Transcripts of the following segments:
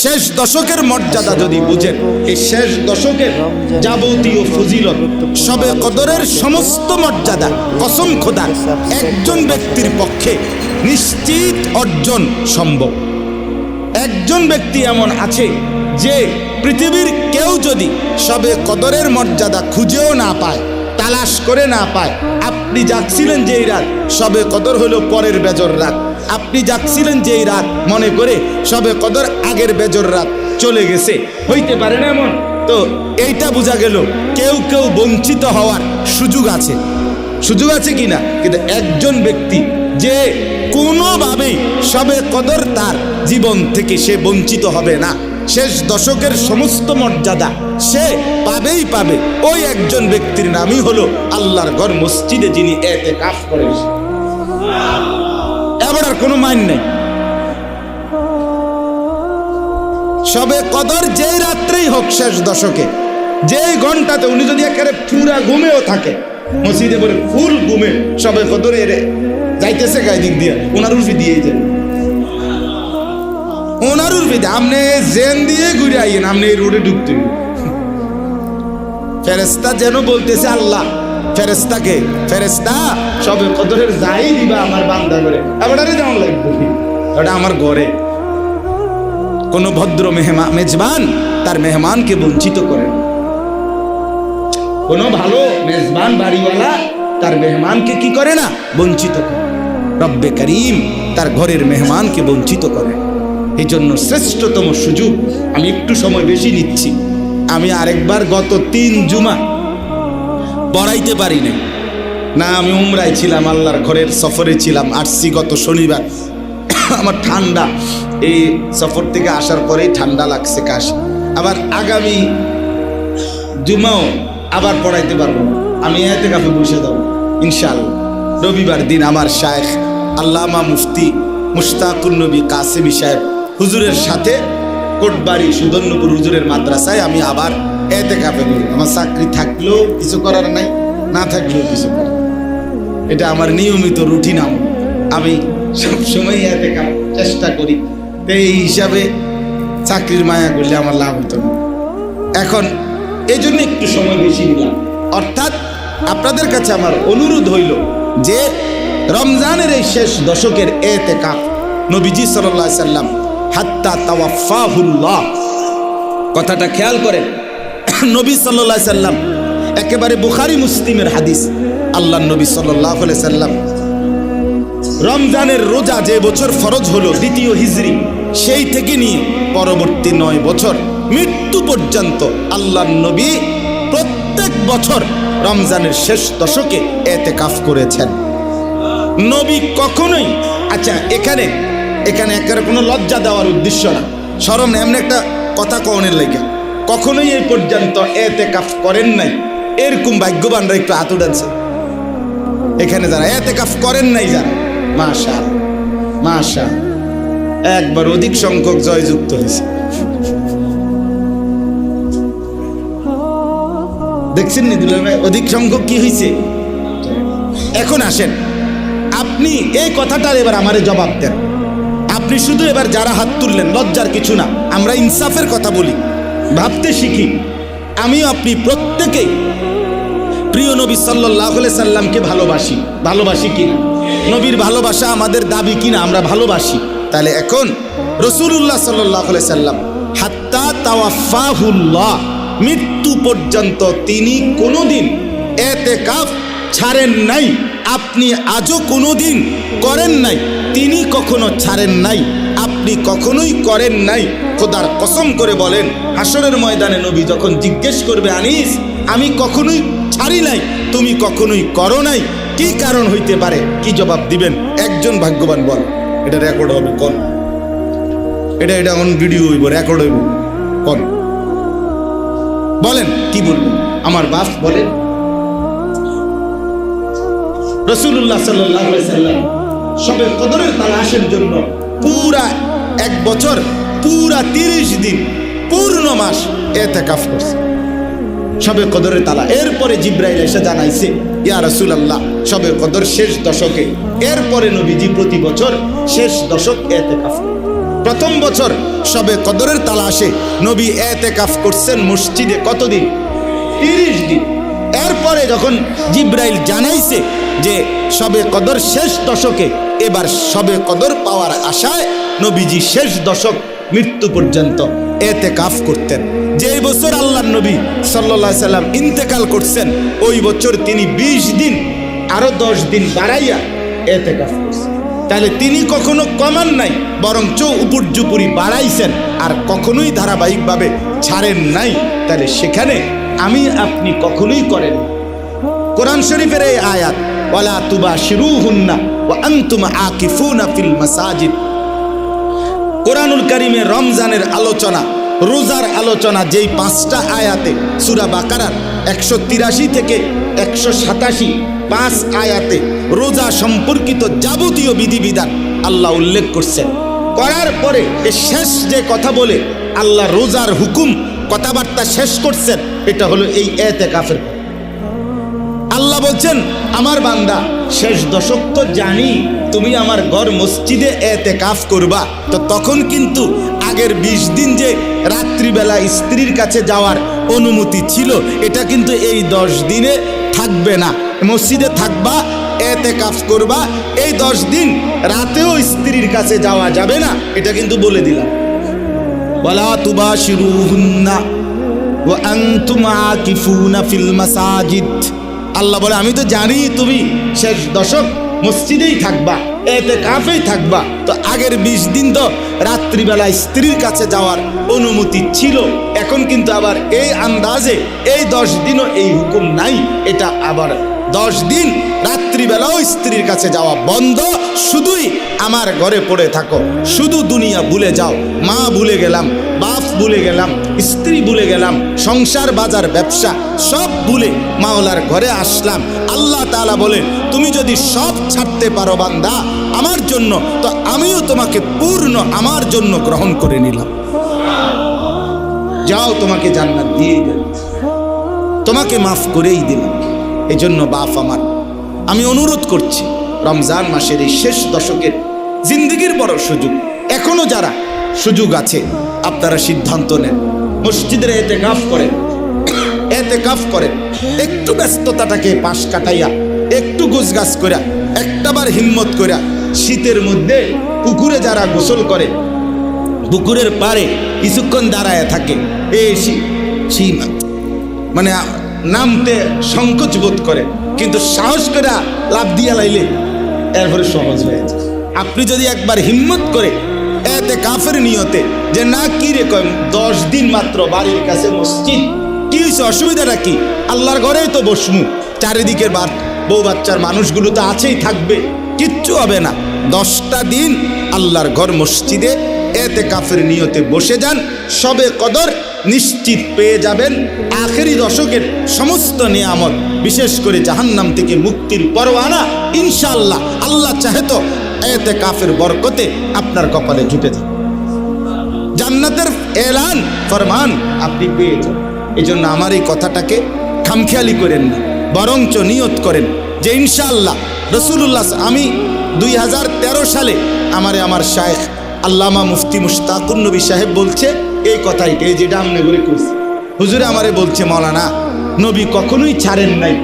শেষ দশকের মর্যাদা যদি বুঝেন, এই শেষ দশকের যাবতীয় ফজিলত, শবে কদরের সমস্ত মর্যাদা কসম খোদার একজন ব্যক্তির পক্ষে নিশ্চিত অর্জন সম্ভব। একজন ব্যক্তি এমন আছে যে পৃথিবীর কেউ যদি শবে কদরের মর্যাদা খুঁজেও না পায়, তালাশ করে না পায়, আপনি যাচ্ছিলেন যেই রাত, শবে কদর হলো পরের বেজর রাত, আপনি যাচ্ছিলেন যেই রাত মনে করে শবে কদর আগের বেজর রাত চলে গেছে, হইতে পারে না এমন? তো এইটা বোঝা গেল কেউ কেউ বঞ্চিত হওয়ার সুযোগ আছে, সুযোগ আছে কিনা। কিন্তু একজন ব্যক্তি যে কোনোভাবেই শবে কদর তার জীবন থেকে সে বঞ্চিত হবে না, শেষ দশকের সমস্ত মর্যাদা সে পাবেই পাবে, ওই একজন ব্যক্তির নামই হলো আল্লাহর ঘর মসজিদে যিনি ইতিকাফ করেন। এবার আর কোনো মান নেই। শবে কদর যেই রাত্রেই হোক শেষ দশকে, যেই ঘন্টাতে উনি যদি একেবারে পুরা ঘুমেও থাকে, মসজিদে পড়ে ফুল ঘুমে শবে কদরে যাইতেছে গায়ে দিক দিয়ে, ওনার উর্ফি দিয়ে যায়, ওনার উর্ফি দিয়ে আপনি জেন দিয়ে ঘুরে আইয়েন, আপনি এই রোডে ঢুকতে। ফেরেস্তা যেন বলতেছে আল্লাহ ফেরেস্তাকে, ফেরেস্তা শবে কদরের যাই দিবা আমার বান্দা করে, এবারে যেমন লাগবে ওটা আমার ঘরে। কোন ভদ্র মেজবান তার মেহমানকে বঞ্চিত করেন, কোন ভালো মেজবান বাড়িওয়ালা তার মেহমানকে কি করে না, বঞ্চিত করে। রব্বে করিম তার ঘরের মেহমানকে বঞ্চিত করে। এই জন্য শ্রেষ্ঠতম সুযোগ, আমি একটু সময় বেশি নিচ্ছি, আমি আরেকবার গত 3 জুমা পড়াইতে পারি নাই না, আমি উমরায় ছিলাম, আল্লাহর ঘরের সফরে ছিলাম, আসছি গত শনিবার। আমার ঠান্ডা, এই সফর থেকে আসার পরেই ঠান্ডা লাগছে, কাশ। আবার আগামী জুমাও আবার পড়াইতে পারবো, আমি ইতিকাফে বসে যাবো ইনশাআল্লাহ। রবিবার দিন আমার শায়েখ আল্লামা মুফতি মুশতাকুন নবী কাসেমি সাহেব হুজুরের সাথে কোটবাড়ি সুদর্ণপুর হুজুরের মাদ্রাসায় আমি আবার ইতিকাফে বলি। আমার চাকরি থাকলেও কিছু করার নাই, না থাকলেও কিছু করার, এটা আমার নিয়মিত রুটিন। আমি সবসময় ইতিকাফ চেষ্টা করি, এই হিসাবে চাকরির মায়া করলে আমার লাভ হতো না। এখন এই জন্য একটু সময় বেশি নিলাম। অর্থাৎ আপনাদের কাছে আমার অনুরোধ হইল যে রমজানের এই শেষ দশকের ইতিকাফ নবীজি সাল্লাল্লাহু আলাইহি সাল্লাম হাত্তা তাওয়াফাহুল্লাহ, কথাটা খেয়াল করেন, নবী সাল্লাল্লাহু আলাইহি সাল্লাম একেবারে বুখারী মুসলিমের হাদিস, আল্লাহর নবী সাল্লাল্লাহু আলাইহি সাল্লাম রমজানের রোজা যে বছর ফরজ হলো 2য় হিজরি, সেই থেকে নিয়ে পরবর্তী 9 বছর মৃত্যু পর্যন্ত আল্লাহর নবী প্রত্যেক বছর রমজানের শেষ দশকে ইতিকাফ করেছেন। নবী কখনোই, আচ্ছা এখানে একেবারে কোনো লজ্জা দেওয়ার উদ্দেশ্য না, শরম না, এমন একটা কথা কওনের লাগে, কখনোই এই পর্যন্ত ইতিকাফ করেন নাই এরকম ভাগ্যবানরা একটু হাত উঠাচ্ছে। এখানে যারা ইতিকাফ করেন নাই, যারা মাশাআল্লাহ মাশাআল্লাহ, একবার অধিক সংখ্যক জয়যুক্ত হয়েছে, দেখছেন নি দুলাল ভাই, অধিক সংখ্যক কি হয়েছে। এখন আসেন, আপনি এই কথাটার এবার আমারে জবাব দেন। আপনি শুধু এবার যারা হাত তুললেন, লজ্জার কিছু না, আমরা ইনসাফের কথা বলি, ভাবতে শিখি। আমিও আপনি প্রত্যেকেই প্রিয় নবী সাল্লাল্লাহু আলাইহি সাল্লামকে ভালোবাসি, ভালোবাসি কিনা, নবীর ভালোবাসা আমাদের দাবি কিনা, আমরা ভালোবাসি। তাহলে এখন রাসূলুল্লাহ সাল্লাল্লাহু আলাইহি সাল্লাম হাত্তা তাওয়াফাহুল্লাহ, মৃত্যু পর্যন্ত তিনি কোনোদিন ইতিকাফ ছাড়েন নাই, আপনি আজও কোনোদিন করেন নাই, তিনি কখনো ছাড়েন নাই, আপনি কখনোই করেন নাই। খোদার কসম করে বলেন, হাসরের ময়দানে নবী যখন জিজ্ঞেস করবে, আনিস আমি কখনোই ছাড়ি নাই, তুমি কখনোই করো নাই, কি কারণ হইতে পারে, কি জবাব দিবেন? একজন ভাগ্যবান বল, এটা রেকর্ড হবে, কোন এটা অন ভিডিও হইব, রেকর্ড হইব, কোন বলেন, কি বলবেন? আমার বাপ বলেন, রাসূলুল্লাহ সাল্লাল্লাহু আলাইহি সাল্লাম শবে কদরের তালাশের জন্য পুরা 1 বছর, পুরা 30 দিন, পূর্ণ মাস ইতিকাফ করছে শবে কদরের তালা। এরপরে জিবরাইল এসে জানাইছে, ইয়া রাসূলুল্লাহ শবে কদর শেষ দশকে। এরপরে নবীজি প্রতি বছর শেষ দশক ইতিকাফ, প্রথম বছর শবে কদরের তালাশে নবী এতেকাফ করছেন মসজিদে কতদিন? 30 দিন। এরপরে যখন জিব্রাইল জানাইছে যে শবে কদর শেষ দশকে, এবার শবে কদর পাওয়ার আশায় নবীজি শেষ দশক মৃত্যু পর্যন্ত এতেকাফ করতেন। যেই বছর আল্লাহর নবী সাল্লাল্লাহু আলাইহি সাল্লাম ইন্তেকাল করছেন, ওই বছর তিনি 20 দিন আরো 10 দিন বাড়াইয়া এতেকাফ করছেন। তাহলে তিনি কখনো কমান নাই, বরঞ্চ উপর্যুপুরি বাড়াইছেন, আর কখনোই ধারাবাহিকভাবে ছাড়েন নাই। তাহলে সেখানে আমি আপনি কখনোই করেন। কোরআন শরীফের এই আয়াত, ওয়ালা তুবাশিরুহুন্না ওয়া আনতুম আকিফুনা ফিল মাসাজিদ, কোরআনুল কারীমে রমজানের আলোচনা, রোজার আলোচনা, যেই 5টা আয়াতে সূরা বাকারার 183 থেকে 187 5 আয়াতে রোজা সম্পর্কিত যাবতীয় বিধিবিধান আল্লাহ উল্লেখ করছেন। করার পরে শেষ যে কথা বলে আল্লাহ রোজার হুকুম কথাবার্তা শেষ করছেন, এটা হলো এই এতেকাফের। আল্লাহ বলছেন, আমার বান্দা শেষ দশক তো জানি তুমি আমার ঘর মসজিদে এতেকাফ করবা, তো তখন কিন্তু আগের 20 দিন যে রাত্রিবেলা স্ত্রীর কাছে যাওয়ার অনুমতি ছিল, এটা কিন্তু এই 10 দিনে থাকবে না। মসজিদে থাকবা, এতেকাফ করবা, এই 10 দিন রাতেও স্ত্রীর কাছে যাওয়া যাবে না, এটা কিন্তু বলে দিলাম। ওয়ালা তুবাশিরুহুন্না ওয়া আনতুম আকিফুনা ফিল মাসাজিদ, আল্লাহ বলে আমি তো জানি তুমি শেষ দশক মসজিদেই থাকবা, এতেকাফেই থাকবা, তো আগের 20 দিন তো রাত্রিবেলা স্ত্রীর কাছে যাওয়ার অনুমতি ছিল, এখন কিন্তু আবার এই আন্দাজে এই 10 দিনও এই হুকুম নাই, এটা আবার 10 দিন রাত্রিবেলাও স্ত্রীর কাছে যাওয়া বন্ধ, শুধুই আমার ঘরে পড়ে থাকো, শুধু দুনিয়া ভুলে যাও, মা ভুলে গেলাম, বাপ ভুলে গেলাম, স্ত্রী ভুলে গেলাম, সংসার বাজার ব্যবসা সব ভুলে মাওলার ঘরে আসলাম। আল্লাহ তাআলা বলে, তুমি যদি সব ছাড়তে পারো বান্দা আমার জন্য, তো আমিও তোমাকে পূর্ণ আমার জন্য গ্রহণ করে নিলাম। যাও, তোমাকে জান্নাত দিয়ে দিলাম, তোমাকে মাফ করেই দিলাম। এই জন্য বাপ আমার, আমি অনুরোধ করছি, রমজান মাসের এই শেষ দশকের জিন্দেগির বড় সুযোগ, এখনো যারা সুযোগ আছে আপনারা সিদ্ধান্ত নেন, মসজিদের এতেকাফ করেন, এতেকাফ করেন, একটু ব্যস্ততাটাকে পাশ কাটাইয়া, একটু গোছগাছ করিয়া, একটাবার হিম্মত করিয়া, শীতের মধ্যে পুকুরে যারা গোসল করে, পুকুরের পাড়ে কিছুক্ষণ দাঁড়ায় থাকে, মানে নামতে সংকোচ বোধ করে, কিন্তু সাহস করে লাভ দিয়া লাইলে এরপরে সহজ হয়ে যায়। আপনি যদি একবার হিম্মত করে এতেকাফের নিয়তে, যে না কি রে কয় 10 দিন মাত্র বাড়ির কাছে মসজিদ, কি হয়েছে, অসুবিধাটা কি, আল্লাহর ঘরেই তো বসমু, চারিদিকের বউ বাচ্চার মানুষগুলো তো আছেই, থাকবে, কিচ্ছু হবে না, 10টা দিন আল্লাহর ঘর মসজিদে এতেকাফের নিয়তে বসে যান, শবে কদর নিশ্চিত পেয়ে যাবেন। আখেরি দশকের সমস্ত নিয়ামত, বিশেষ করে জাহান্নাম থেকে মুক্তির পরওয়ানা ইনশাআল্লাহ আল্লাহ চাহে তো এতেকাফের বরকতে আপনার কপালে জুটে যাবে, জান্নাতের এলান ফরমান আপনি পেয়ে যান। এই জন্য আমার এই কথাটাকে খামখেয়ালি করেন না, বরঞ্চ নিয়ত করেন যে ইনশাআল্লাহ রাসূলুল্লাহ, আমি 2013 সালে আমার শায়েখ আল্লামা মুফতি মুশতাকুর নবী সাহেব বলছে এই কথাই, এই যেটা আমনে করে কইছি, হুজুরে আমারে বলছে, মাওলানা নবী কখনোই ছাড়েন নাই,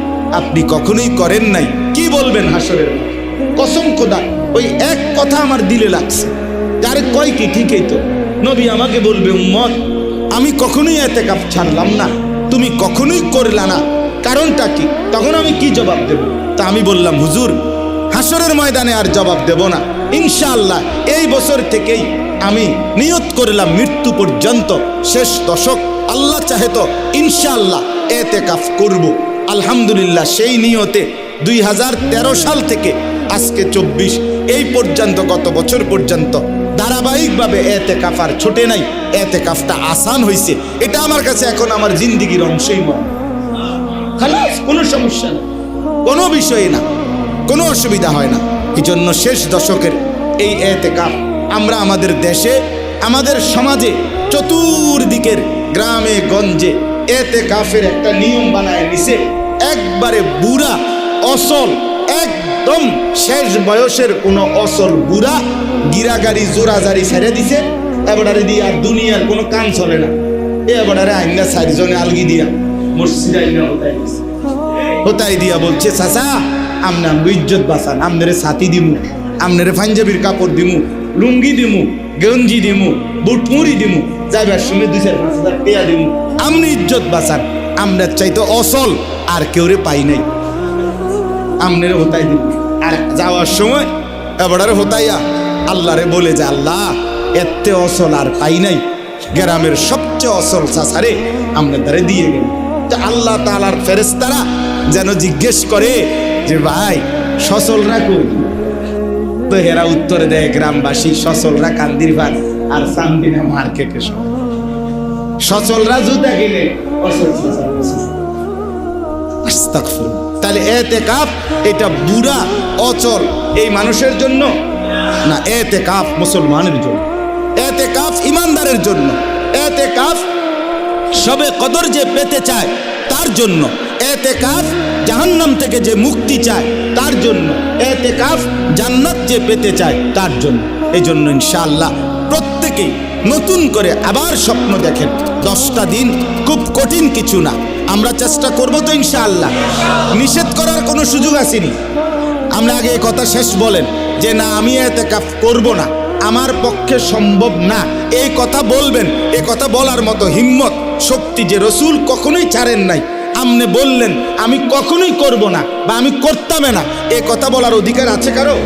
আপনি কখনোই করেন নাই, কি বলবেন হাসরের মাঠে? কসম খোদা, ওই এক কথা আমার দিলে লাগছে, যারে কয় কি ঠিকই তো, নবী আমাকে বলবে, উম্মত আমি কখনোই এতেকাফ ছাড়লাম না, তুমি কখনোই করলা না, কারণটা কি? তখন আমি কি জবাব দেব? তা আমি বললাম, হুজুর হাসরের ময়দানে আর জবাব দেব না, ইনশাআল্লাহ এই বছর থেকেই আমি নিয়ত করলাম মৃত্যু পর্যন্ত শেষ দশক আল্লাহ চাহে তো ইনশাআল্লাহ এতেকাফ করব। আলহামদুলিল্লাহ সেই নিয়তে 2013 সাল থেকে আজকে 24 এই পর্যন্ত, গত বছর পর্যন্ত ধারাবাহিকভাবে এতেকাফ আর ছোটে নাই, এতেকাফটা আসান হয়েছে, এটা আমার কাছে এখন আমার জিন্দিগির অংশই মনে, খালাস, কোনো সমস্যা না, কোনো বিষয় না, কোনো অসুবিধা হয় না। এই জন্য শেষ দশকের এই এতেকাফ আমরা আমাদের দেশে, আমাদের সমাজে, চতুর্দিকের গ্রামে গঞ্জে এতেকাফের একটা নিয়ম বানায় নিছে, একবারে বুড়া অসল, একদম একদম শেষ বয়সের কোন অসল বুড়া গিরাগাড়ি জোরাজারি ছেড়ে দিছে, এবারে দিয়ে আর দুনিয়ার কোনো কাম চলে না, এবারে আইনা 4 জনে আলগি দিয়া মসজিদ আইনা হতাই দিয়া বলছে, চাচা আমনে আমগো ইজ্জত বাঁচান, আমনেরে ছাতি দিমু, আমনেরে পাঞ্জাবির কাপড় দিমু, লুঙ্গি দিমু, গঞ্জি দিমু, বুটমুড়ি দিমু, যাইবার সময় 2-4-5 হাজার টাকা দিমু, আমনি ইজ্জত বাঁচান। আমনের চাইতে অসল আর কেউরে পাই নাই, আমনেরে হতাই দিমু। আর যাওয়ার সময় এবারে হতাইয়া আল্লাহরে বলে যে, আল্লাহ এতে অসল আর পাই নাই, গ্রামের সবচেয়ে অসল চাচারে আমনের দ্বারে দিয়ে গেল। তো আল্লাহ তাআলার ফেরেশতারা যেন জিজ্ঞেস করে যে, ভাই সচলরা কই? তো হেরা উত্তরে দেয়, গ্রামবাসী সচলরা কান্দির ভাত আর চান্দিনা মার্কেটে সব, সচলরা জুতা কিনে অসল চাচা। আস্তাগফিরুল্লাহ। তাহলে ইতিকাফ এটা বুড়া অচল এই মানুষের জন্য না, ইতিকাফ মুসলমানের জন্য, ইতিকাফ ইমানদারের জন্য, ইতিকাফ সবে কদর যে পেতে চায় তার জন্য, ইতিকাফ জাহান্নাম থেকে যে মুক্তি চায় তার জন্য, ইতিকাফ জান্নাত যে পেতে চায় তার জন্য। এই জন্য ইনশাআল্লাহ প্রত্যেকেই নতুন করে আবার স্বপ্ন দেখেন। 10টা দিন খুব কঠিন কিছু না, আমরা চেষ্টা করব তো ইনশাআল্লাহ। নিষেধ করার কোনো সুযোগ আসেনি। আমরা আগে এই কথা শেষ বলেন যে না আমি ইতিকাফ করব না, আমার পক্ষে সম্ভব না, এই কথা বলবেন। এই কথা বলার মতো হিম্মত শক্তি যে রাসূল কখনোই ছাড়েন নাই। আমনে বললেন আমি কখনোই করব না বা আমি করতামে না, এই কথা বলার অধিকার আছে কারো?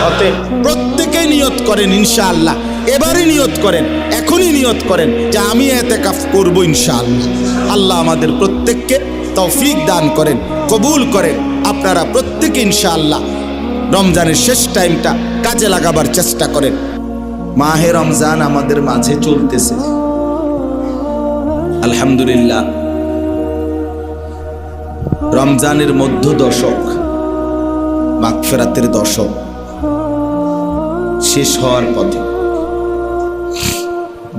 অতএব প্রত্যেকেই নিয়ত করেন ইনশাআল্লাহ, এবারই নিয়ত করেন, এখনই নিয়ত করেন যে আমি ইতিকাফ করব ইনশাআল্লাহ। আল্লাহ আমাদের প্রত্যেককে তৌফিক দান করেন, কবুল করেন। আপনারা প্রত্যেকে ইনশাআল্লাহ রমজানের শেষ টাইমটা কাজে লাগাবার চেষ্টা করেন। মাহে রমজান আমাদের মাঝে চলতেছে, আলহামদুলিল্লাহ। রমজানের মধ্য দশক, মাগফিরাতের দশক শেষ হওয়ার পথে।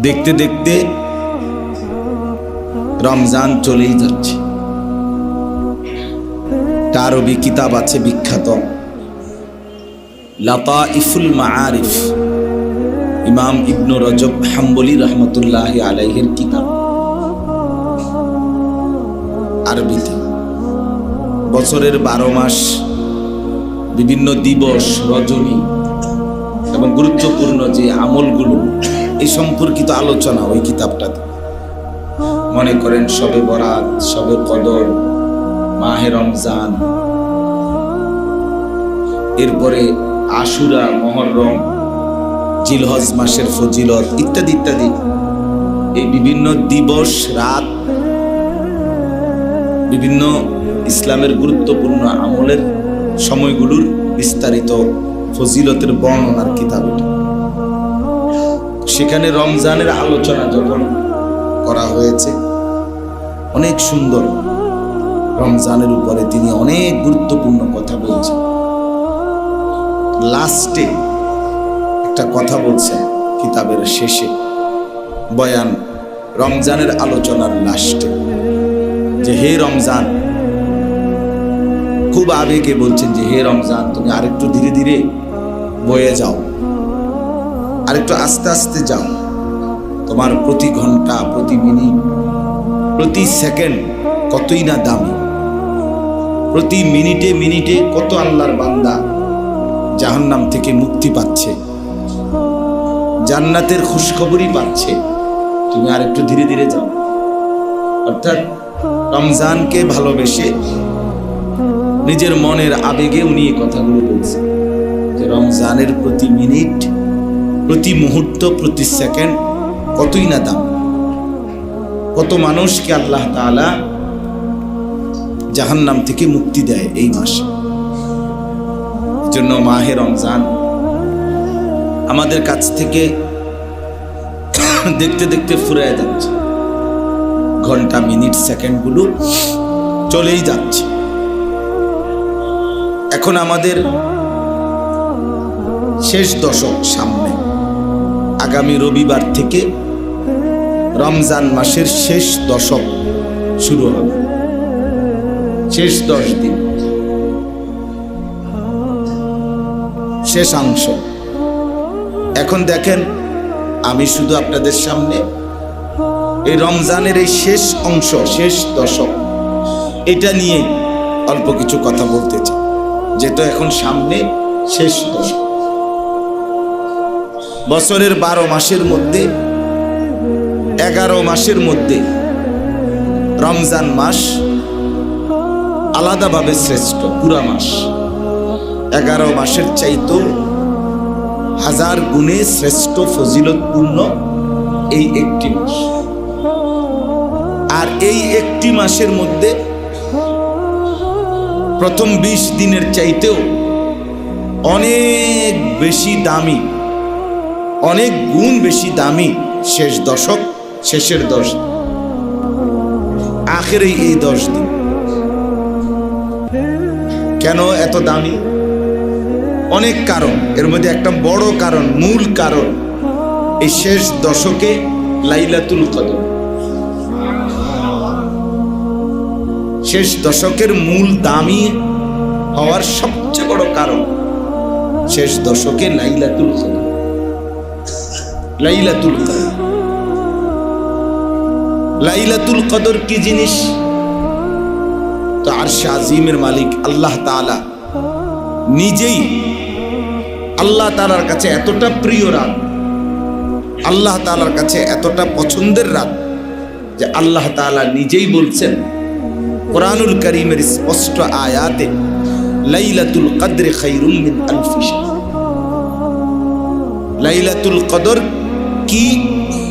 দেখতে দেখতে রমজান চলেই যাচ্ছে। আরবি কিতাব আছে বিখ্যাত লাতাইফুল মাআরিফ, ইমাম ইবনু রজব হাম্বলি রহমতুল্লাহি আলাইহির কিতাব, আরবিতে। বছরের 12 মাস, বিভিন্ন দিবস, রজনী এবং গুরুত্বপূর্ণ যে আমলগুলো এই সম্পর্কিত আলোচনা ওই কিতাবটাতে। মনে করেন শবে বরাত, শবে কদর, মাহে রমজান, এরপরে আশুরা, মুহররম, জিলহজ মাসের ফজিলত ইত্যাদি ইত্যাদি। এই বিভিন্ন দিবস, রাত, বিভিন্ন ইসলামের গুরুত্বপূর্ণ আমলের সময়গুলোর বিস্তারিত ফজিলতের বর্ণনার কিতাব। সেখানে রমজানের আলোচনা যখন করা হয়েছে, অনেক সুন্দর রমজানের উপরে তিনি অনেক গুরুত্বপূর্ণ কথা বলছেন। লাস্টে একটা কথা বলছেন কিতাবের শেষে, বয়ান রমজানের আলোচনার লাস্টে, যে হে রমজান, খুব আবেগে বলছেন যে হে রমজান, তুমি আরেকটু ধীরে ধীরে বয়ে যাও, আরেকটু আস্তে আস্তে যাও। তোমার প্রতি ঘন্টা, প্রতি মিনিট, প্রতি সেকেন্ড কতই না দামি। প্রতি মিনিটে মিনিটে কত আল্লাহর বান্দা জাহান্নাম থেকে মুক্তি পাচ্ছে, জান্নাতের খুশখবরই পাচ্ছে। তুমি আরেকটু ধীরে ধীরে যাও। অর্থাৎ রমজানকে ভালোবেসে নিজের মনের আবেগে উনি এই কথাগুলো বলছেন যে রমজানের প্রতি মিনিট, প্রতি মুহূর্ত, প্রতি সেকেন্ড কতই না দাম। কত মানুষকে আল্লাহ তাআলা জাহান্নাম থেকে মুক্তি দেয় এই মাসে। জন্য মাহে রমজান আমাদের কাছ থেকে দেখতে দেখতে ফুরায় যাচ্ছে, ঘন্টা, মিনিট, সেকেন্ডগুলো চলেই যাচ্ছে। এখন আমাদের শেষ দশক সামনে। আগামী রবিবার থেকে রমজান মাসের শেষ দশক শুরু হবে, শেষ 10 দিন। শেষাংশ। এখন দেখেন, আমি শুধু আপনাদের সামনে এই রমজানের এই শেষ অংশ, শেষ দশক, এটা নিয়ে অল্প কিছু কথা বলতে চাই, যেটা এখন সামনে শেষ দশক। বছরের 12 মাসের মধ্যে 11 মাসের মধ্যে রমজান মাস আলাদাভাবে শ্রেষ্ঠ। পুরা মাস 11 মাসের চাইতেও 1000 গুণে শ্রেষ্ঠ, ফজিলতপূর্ণ এই একটি মাস। আর এই একটি মাসের মধ্যে প্রথম 20 দিনের চাইতেও অনেক বেশি দামি, অনেক গুণ বেশি দামি শেষ দশক, শেষের 10 দিন, আখের এই 10 দিন। কেন এত দামি? অনেক কারণ। এর মধ্যে একটা বড় কারণ, মূল কারণ, এই শেষ দশকে লাইলাতুল কদর। শেষ দশকের মূল দামি হওয়ার সবচেয়ে বড় কারণ শেষ দশকে লাইলাতুল কদর। লাইলাতুল কদর, লাইলাতুল কদর কি জিনিস? তো আরশে আজিমের মালিক আল্লাহ তাআলা নিজেই, আল্লাহ তাআলার কাছে এতটা প্রিয় রাত, আল্লাহ তাআলার কাছে এতটা পছন্দের রাত যে আল্লাহ তাআলা নিজেই বলছেন কোরআনুল কারীমের স্পষ্ট আয়াতে, লাইলাতুল কদর খায়রুম মিন আলফি শাহর। লাইলাতুল কদর কি?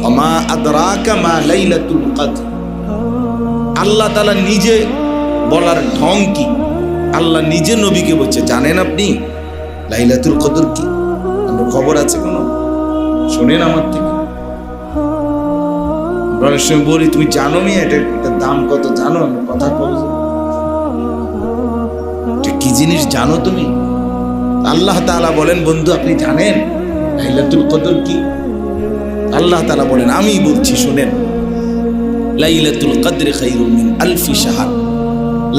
ওমা আদরাকা মা লাইলাতুল কদর। আল্লাহ তাআলা নিজে বলার ঢং কি? আল্লাহ নিজে নবীকে বলছে, জানেন আপনি লাইলাতুল কদর কি? আপনার খবর আছে কোনো? শুনেন আমার থেকে। অনেক সময় বলি, তুমি জানো নি এটার দাম কত? জানো? কথা বল, কি জিনিস জানো তুমি? আল্লাহ তাআলা বলেন, বন্ধু আপনি জানেন লাইলাতুল কদর কি? আল্লাহ তাআলা বলেন, আমি বলছি শুনেন, লাইলাতুল কদর খায়রুম মিন আলফি শাহর।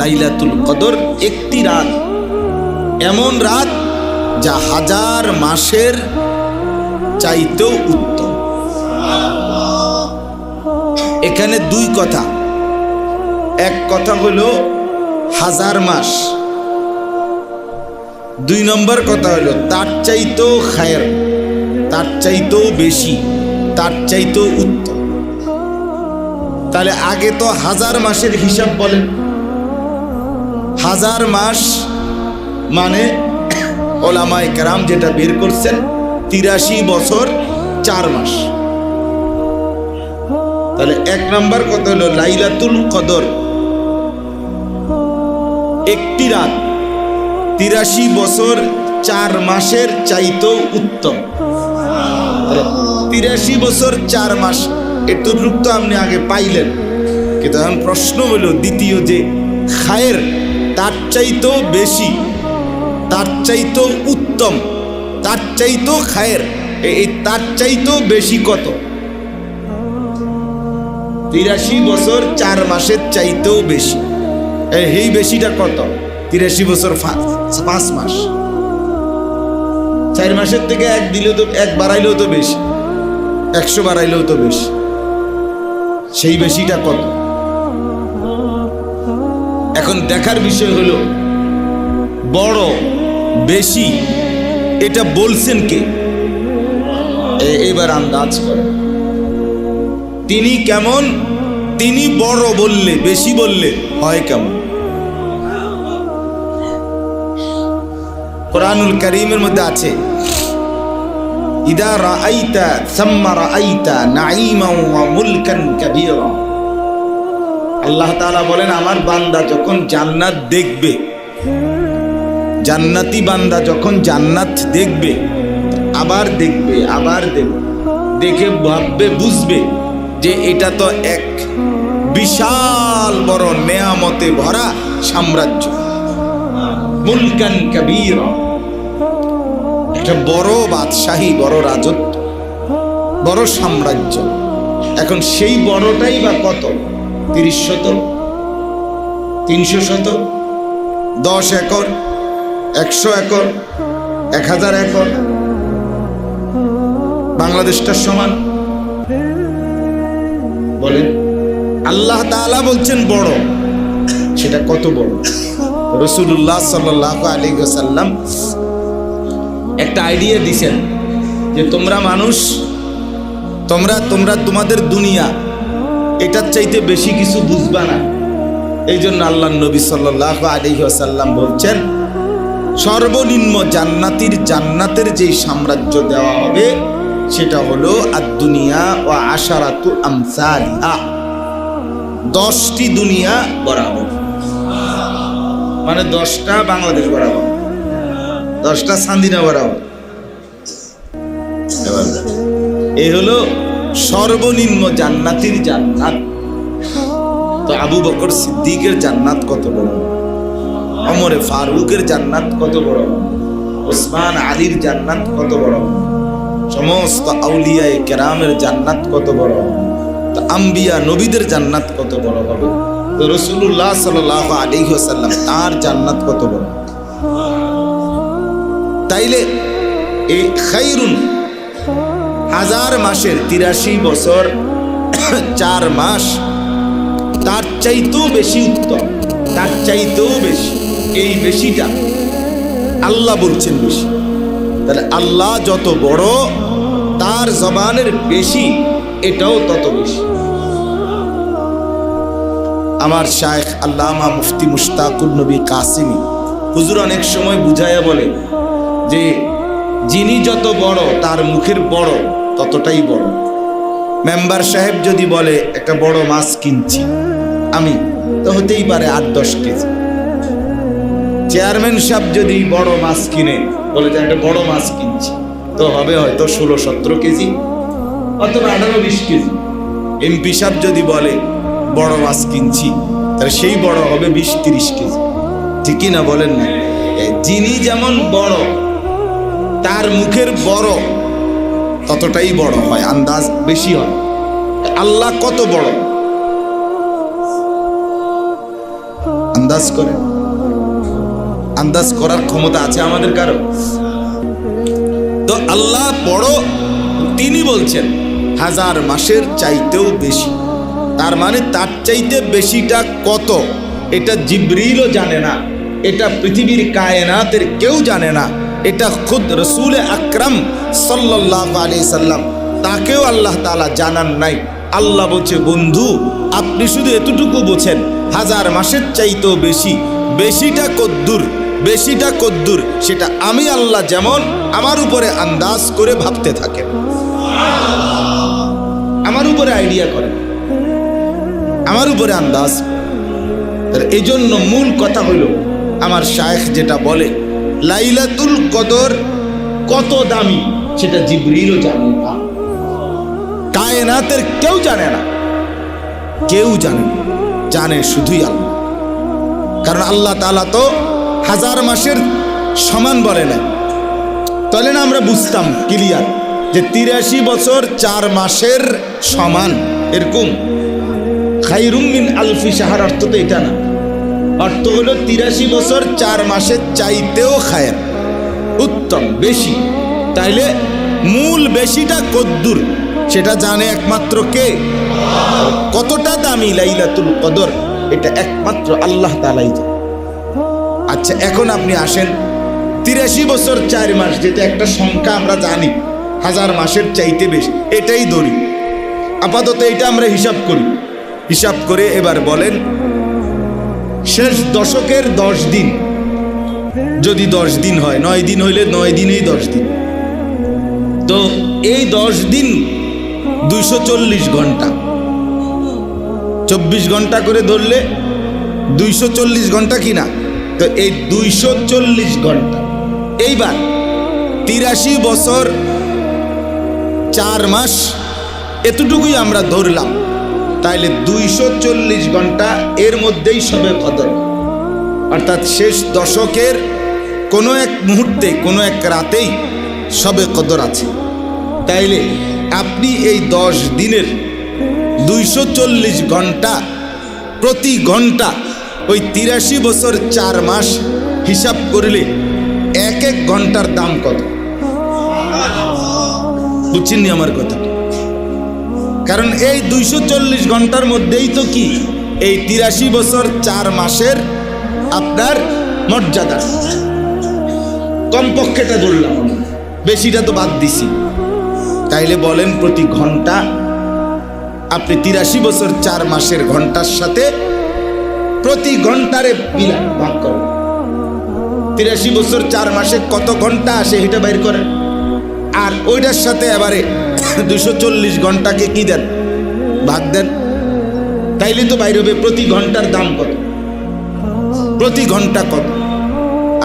লাইলাতুল কদর একটি রাত, এমন রাত যা 1000 মাসের চাইতেও উত্তম। এখানে 2 কথা। এক কথা হলো 1000 মাস, 2 নম্বর কথা হলো তার চাইতেও খায়ের, তার চাইতেও বেশি, তার চাইতেও উত্তম। তাহলে আগে তো 1000 মাসের হিসাব বলেন। 1000 মাস মানে ওলামায়ে কেরাম যেটা বের করছেন 83 বছর 4 মাস। তাহলে 1 নম্বর কথা হলো লাইলাতুল কদর একটি রাত 83 বছর 4 মাসের চাইতেও উত্তম। 83 বছর 4 মাস এতটুকু তো আপনি আগে পাইলেন, কিন্তু এখন প্রশ্ন হলো দ্বিতীয় যে খায়ের, তার চাইতেও বেশি, তার চাইতেও উত্তম, তার চাইতেও খায়ের, এই তার চাইতেও বেশি কত? 83 বছর 4 মাসের চাইতেও বেশি। এই বেশিটা কত? 83 বছর 5 মাস। 4 মাসের থেকে 1 দিলেও তো, 1 বাড়াইলেও তো বেশি, 100 বাড়াইলেও তো বেশি। সেই বেশিটা কত? এখন দেখার বিষয় হলো বড় বেশি এটা বলছেন কে? এবার আন্দাজ করেন তিনি কেমন? তিনি বড় বললে, বেশি বললে হয় কেমন? কোরআনুল কারীমের মধ্যে আছে, ইদা রাআইতা সাম্মা রাআইতা নাঈমান ওয়া মুলকান কাবীরা। আল্লাহ তাআলা বলেন, আমার বান্দা যখন জান্নাত দেখবে, জান্নাতি বান্দা যখন জান্নাত দেখবে, আবার দেখবে, আবার দেখবে, দেখে ভাববে, বুঝবে যে এটা তো এক বিশাল বড় নেয়ামতে ভরা সাম্রাজ্য, মুলকান কাবীরা, একটা বড় বাদশাহী, বড় রাজত্ব, বড় সাম্রাজ্য। এখন সেই বড়টাই বা কত? 30 শতক, 300 শতক, 10 একর, 100 একর, 1000 একর বাংলাদেশটার সমান। বলেন আল্লাহ তাআলা বলছেন বড়, সেটা কত বড়? রাসূলুল্লাহ সাল্লাল্লাহু আলাইহি ওয়াসাল্লাম একটা আইডিয়া দিয়েছেন যে তোমরা মানুষ, তোমরা তোমাদের দুনিয়া এটার চাইতে বেশি কিছু বুঝবা না। এই জন্য আল্লাহর নবী সাল্লাল্লাহু আলাইহি ওয়াসাল্লাম বলছেন সর্বনিম্ন জান্নাতের যে সাম্রাজ্য দেওয়া হবে সেটা হলো আদ-দুনিয়া ওয়া আশারাতু আমসালিহা, 10টি দুনিয়া বরাবর, মানে 10টা বাংলাদেশ বরাবর, 10টা সান্দিনা বরাবর। এই হলো সর্বনিম্ন জান্নাতের জান্নাত। তো আবু বকর সিদ্দিকের জান্নাত কত বড়, ওমরে ফারুকের জান্নাত কত বড়, ওসমান আলীর জান্নাত কত বড়, সমস্ত আউলিয়ায়ে কেরামের জান্নাত কত বড়, তো আম্বিয়া নবীদের জান্নাত কত বড় হবে, তো রাসূলুল্লাহ সাল্লাল্লাহু আলাইহি ওয়াসাল্লাম তার জান্নাত কত বড়। তাইলে এই খায়রুন 1000 মাসের 83 বছর 4 মাস তার চাইতেও বেশি উত্তম, তার চাইতেও বেশি, এই বেশিটা আল্লাহ বলছেন বেশি। তাহলে আল্লাহ যত বড় তার জবানের বেশি, এটাও তত বেশি। আমার শায়েখ আল্লামা মুফতি মুশতাকুর নবী কাসিমি হুজুর অনেক সময় বুঝাইয়া বলে যে যিনি যত বড় তার মুখের বড় ততটাই বড়। মেম্বার সাহেব যদি বলে একটা বড় মাছ কিনছি আমি, তো হতেই পারে 8-10 কেজি। চেয়ারম্যান সাহেব যদি বড় মাছ কিনে বলে যে একটা বড় মাছ কিনছি, তো হবে হয়তো 16-17 কেজি অথবা 18-20 কেজি। এমপি সাহেব যদি বলে বড় মাছ কিনছি, তাহলে সেই বড় হবে 20-30 কেজি। ঠিকই না বলেন না? যিনি যেমন বড় তার মুখের বড় ততটাই বড় হয়, আন্দাজ বেশি হয়। আল্লাহ কত বড় আন্দাজ করে, আন্দাজ করার ক্ষমতা আছে আমাদের কারো? তো আল্লাহ বড়, তিনি বলছেন 1000 মাসের চাইতেও বেশি। তার মানে তার চাইতে বেশিটা কত এটা জিবরিলও জানে না, এটা পৃথিবীর কায়নাতের কেউ জানে না, এটা খুদ রাসূল আকরাম সাল্লাল্লাহু আলাইহি সাল্লাম তাকেও আল্লাহ তাআলা জানান নাই। আল্লাহ বলছে বন্ধু আপনি শুধু এতটুকু বোঝেন 1000 মাসের চাইতেও বেশি, বেশিটা কদ্দুর সেটা আমি আল্লাহ যেমন আমার উপরে আন্দাজ করে ভাবতে থাকেন, আমার উপরে আইডিয়া করেন, আমার উপরে আন্দাজ। এই জন্য মূল কথা হইল আমার শায়েখ যেটা বলে লাইলাতুল কদর কত দামি সেটা জিবরিলও জানে না, কায়নাতের কেউ জানে না, কেউ জানে না, জানে শুধুই আল্লাহ। কারণ আল্লাহ তাআলা তো 1000 মাসের সমান বলে না, তাহলে না আমরা বুঝতাম ক্লিয়ার যে 83 বছর 4 মাসের সমান, এরকম। খায়রুম মিন আলফি শাহর অর্থ তো এটা না, অর্থ হলো 83 বছর 4 মাসের চাইতেও খায়ের, উত্তম, বেশি। তাইলে মূল বেশিটা কদ্দুর সেটা জানে একমাত্র কে? কতটা দামি লাইলাতুল কদর এটা একমাত্র আল্লাহ তাআলাই জানে। আচ্ছা এখন আপনি আসেন 83 বছর 4 মাস, যেটা একটা সংখ্যা আমরা জানি 1000 মাসের চাইতে বেশি, এটাই ধরি আপাতত, এটা আমরা হিসাব করি। হিসাব করে এবার বলেন শেষ দশকের 10 দিন যদি 10 দিন হয়, 9 দিন হইলে 9 দিনেই 10 দিন, তো এই 10 দিন 240 ঘন্টা, 24 ঘন্টা করে ধরলে 240 ঘন্টা কিনা, তো এই 240 ঘন্টা। এইবার 83 বছর 4 মাস এতটুকুই আমরা ধরলাম, তাইলে 240 ঘন্টা এর মধ্যেই সবে কদর, অর্থাৎ শেষ দশকের কোনো এক মুহূর্তে কোনো এক রাতেই সবে কদর আছে। তাইলে আপনি এই 10 দিনের 240 ঘন্টা প্রতি ঘন্টা ওই 83 বছর 4 মাস হিসাব করলে এক এক ঘন্টার দাম কত? বুঝছেননি আমার কথা? কারণ এই 240 ঘন্টার মধ্যেই তো কি এই 83 বছর 4 মাসের আপনার মর্যাদা। কমপক্ষেটা ধরলাম, বেশিটা তো বাদ দিছি। তাইলে বলেন প্রতি ঘন্টা আপনি 83 বছর 4 মাসের ঘন্টার সাথে প্রতি ঘন্টারে ভাগ করেন। 83 বছর 4 মাসে কত ঘন্টা আসে এটা বাইর করেন, আর ওইটার সাথে এবারে 240 ঘন্টাকে কি দেন, ভাগ দেন। তাইলে তো বাইর হবে প্রতি ঘন্টার দাম কত, প্রতি ঘন্টা কত।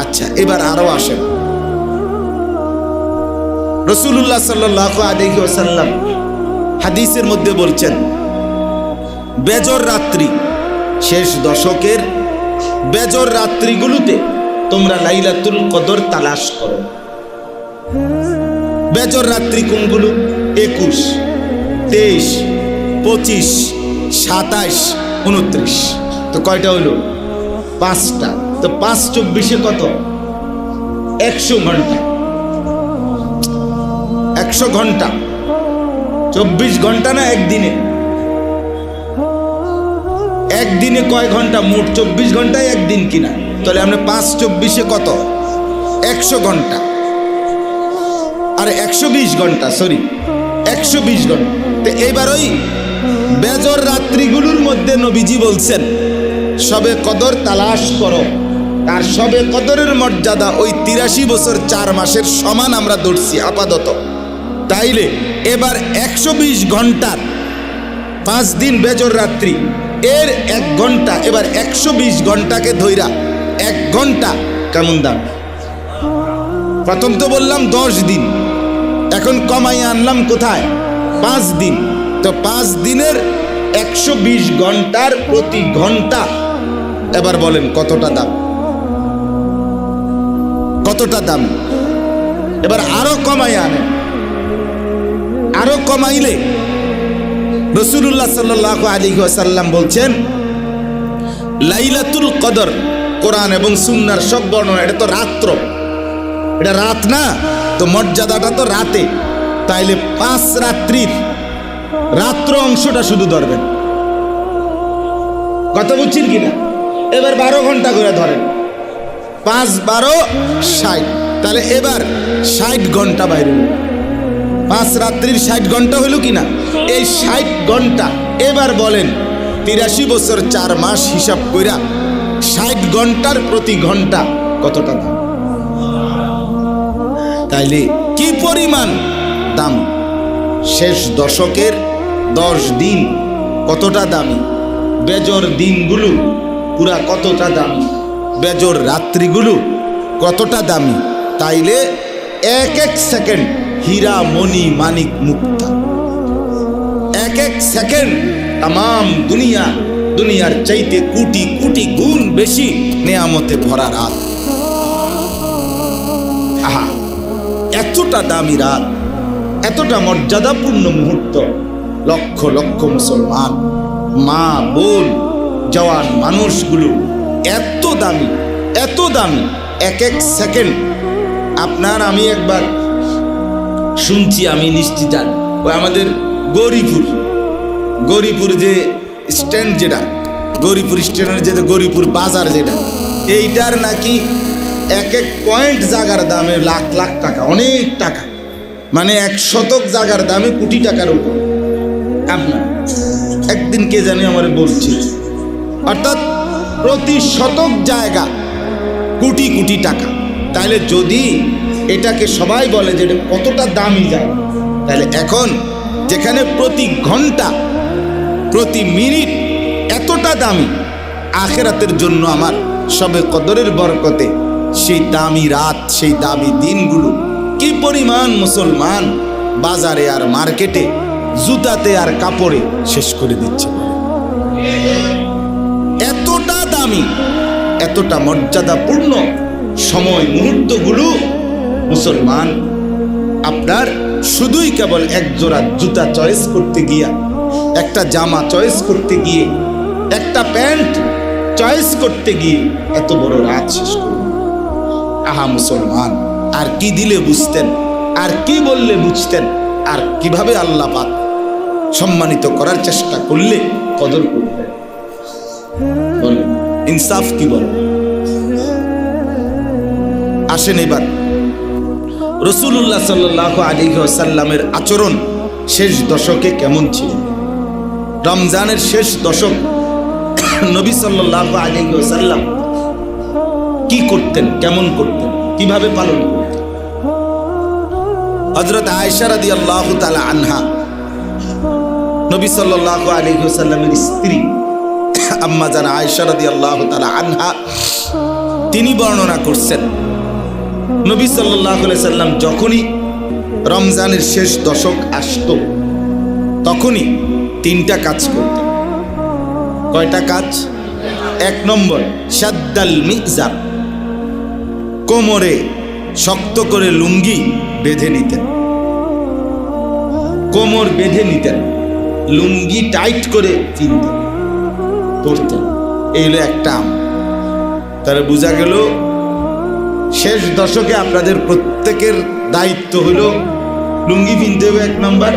আচ্ছা, এবার আরো আসেন। রাসূলুল্লাহ সাল্লাল্লাহু আলাইহি ওয়াসাল্লাম হাদিসের মধ্যে বলছেন, বেজর রাত্রি, শেষ দশকের বেজর রাত্রিগুলোতে তোমরা লাইলাতুল কদর তালাশ করো। বেজর রাত্রি কোনগুলো? 21, 23, 25, 27, 29। তো কয়টা হইল? 5টা। তো 5 24 কত? 100 ঘন্টা। 100 ঘন্টা 24 ঘন্টা না একদিনে? একদিনে কয় ঘন্টা? মোট 24 ঘন্টায় একদিন কিনা? তাহলে আমরা 5 24 কত? 100 ঘন্টা। আরে 120 ঘন্টা, সরি 120 ঘন্টা। তো এবার ওই বেজর রাত্রিগুলোর মধ্যে নবীজি বলছেন সবে কদর তালাশ করো। আর সবে কদরের মর্যাদা ওই 83 বছর 4 মাসের সমান আমরা ধরছি আপাতত। তাইলে এবার 120 ঘন্টার 5 দিন বেজর রাত্রি, এর 1 ঘন্টা, এবার 120 ঘন্টাকে ধইরা 1 ঘন্টা কেমন দাম? প্রথম তো বললাম 10 দিন, এখন কমাই আনলাম কোথায়? 5 দিন। তো 5 দিনের 120 ঘন্টার প্রতি ঘন্টা এবার বলেন কতটা দাম? কতটা দাম? এবার আরো কমাই আনেন। আরো কমাইলে রাসূলুল্লাহ সাল্লাল্লাহু আলাইহি ওয়াসাল্লাম বলছেন, লাইলাতুল কদর কোরআন এবং সুন্নাহর সব বর্ণনা, এটা তো রাত্র, এটা রাত না, তো মর্যাদাটা তো রাতে। তাইলে 5 রাত্রির রাত্র অংশটা শুধু ধরবেন। কথা বুঝছেন কিনা? এবার 12 ঘন্টা করে ধরেন, 5 12 60। তাহলে এবার 60 ঘন্টা বাইরে, 5 রাত্রির 60 ঘন্টা হলো কিনা? এই 60 ঘন্টা এবার বলেন 83 বছর 4 মাস হিসাব কইরা 60 ঘন্টার প্রতি ঘন্টা কতটা দাম? তাইলে কি পরিমাণ দাম? শেষ দশকের 10 দিন কতটা দামি, বেজর দিনগুলো পুরা কতটা দামি, বেজর রাত্রিগুলো কতটা দামি। তাইলে এক এক সেকেন্ড হীরা মণি মানিক মুক্তা, এক এক সেকেন্ড তাম দুনিয়ার চাইতে কোটি কোটি গুণ বেশি নেয়ামতে ভরা রাত। আহা, এতটা দামি রাত, এতটা মর্যাদাপূর্ণ মুহূর্ত, লক্ষ লক্ষ মুসলমান মা বোন জওয়ান মানুষগুলো এত দামি, এত দামি। এক এক সেকেন্ড আপনার, আমি একবার শুনছি, আমি নিশ্চিত জানি, ওই আমাদের গৌরীপুর যে স্ট্যান্ড, যেটা গৌরীপুর স্ট্যান্ডের যে গৌরীপুর বাজার, যেটা এইটার নাকি এক এক পয়েন্ট জায়গার দামে লাখ লাখ টাকা, অনেক টাকা, মানে 1 শতক জায়গার দামে কোটি টাকার উপর। আপনার একদিন কে জানি আমার বলছে, অর্থাৎ প্রতি শতক জায়গা কোটি কোটি টাকা। তাহলে যদি এটাকে সবাই বলে যে এটা কতটা দামি জায়গা, তাহলে এখন যেখানে প্রতি ঘন্টা প্রতি মিনিট এতটা দামি, আখিরাতের জন্য আমার সবে কদরের বরকতে সেই দামি রাত, সেই দামি দিনগুলো কি পরিমাণ মুসলমান বাজারে আর মার্কেটে, জুতাতে আর কাপড়ে শেষ করে দিচ্ছে। এতটা দামি, এতটা মর্যাদাপূর্ণ সময় মুহূর্তগুলো মুসলমান আপনার শুধুই কেবল এক জোড়া জুতা চয়েস করতে গিয়া, একটা জামা চয়েস করতে গিয়ে, একটা প্যান্ট চয়েস করতে গিয়ে এত বড় রাত শেষ করবে। আহা মুসলমান, আর কি দিলে বুঝতেন, আর কি বললে বুঝতেন, আর কিভাবে আল্লাহ পাক সম্মানিত করার চেষ্টা করলে কদর করতেন? বলেন, ইনসাফ কি বলেন? আসেন এবার রাসূলুল্লাহ সাল্লাল্লাহু আলাইহি ওয়াসাল্লামের আচরণ শেষ দশকে কেমন ছিল। রমজানের শেষ দশক নবী সাল্লাল্লাহু আলাইহি ওয়াসাল্লাম কি করতেন, কেমন করতেন, কিভাবে পালন করতেন? হযরত আয়েশা রাদিয়াল্লাহু তাআলা আনহা, নবী সাল্লাল্লাহু আলাইহি ওয়াসাল্লামের স্ত্রী আম্মা জান আয়েশা রাদিয়াল্লাহু তাআলা আনহা, তিনি বর্ণনা করছেন নবী সাল্লাল্লাহু আলাইহি সাল্লাম যখনই রমজানের শেষ দশক আসতো তখনই তিনটা কাজ করতেন। কয়টা কাজ? এক নম্বর, শাদ্দাল মিজার, কোমরে শক্ত করে লুঙ্গি বেঁধে নিতেন। কোমর বেঁধে নিতেন, লুঙ্গি টাইট করে কিনতেন, পড়তেন। এই হলো একটা আম। তাহলে বোঝা গেল শেষ দশকে আপনাদের প্রত্যেকের দায়িত্ব হলো লুঙ্গি কিনতে হবে এক নম্বর,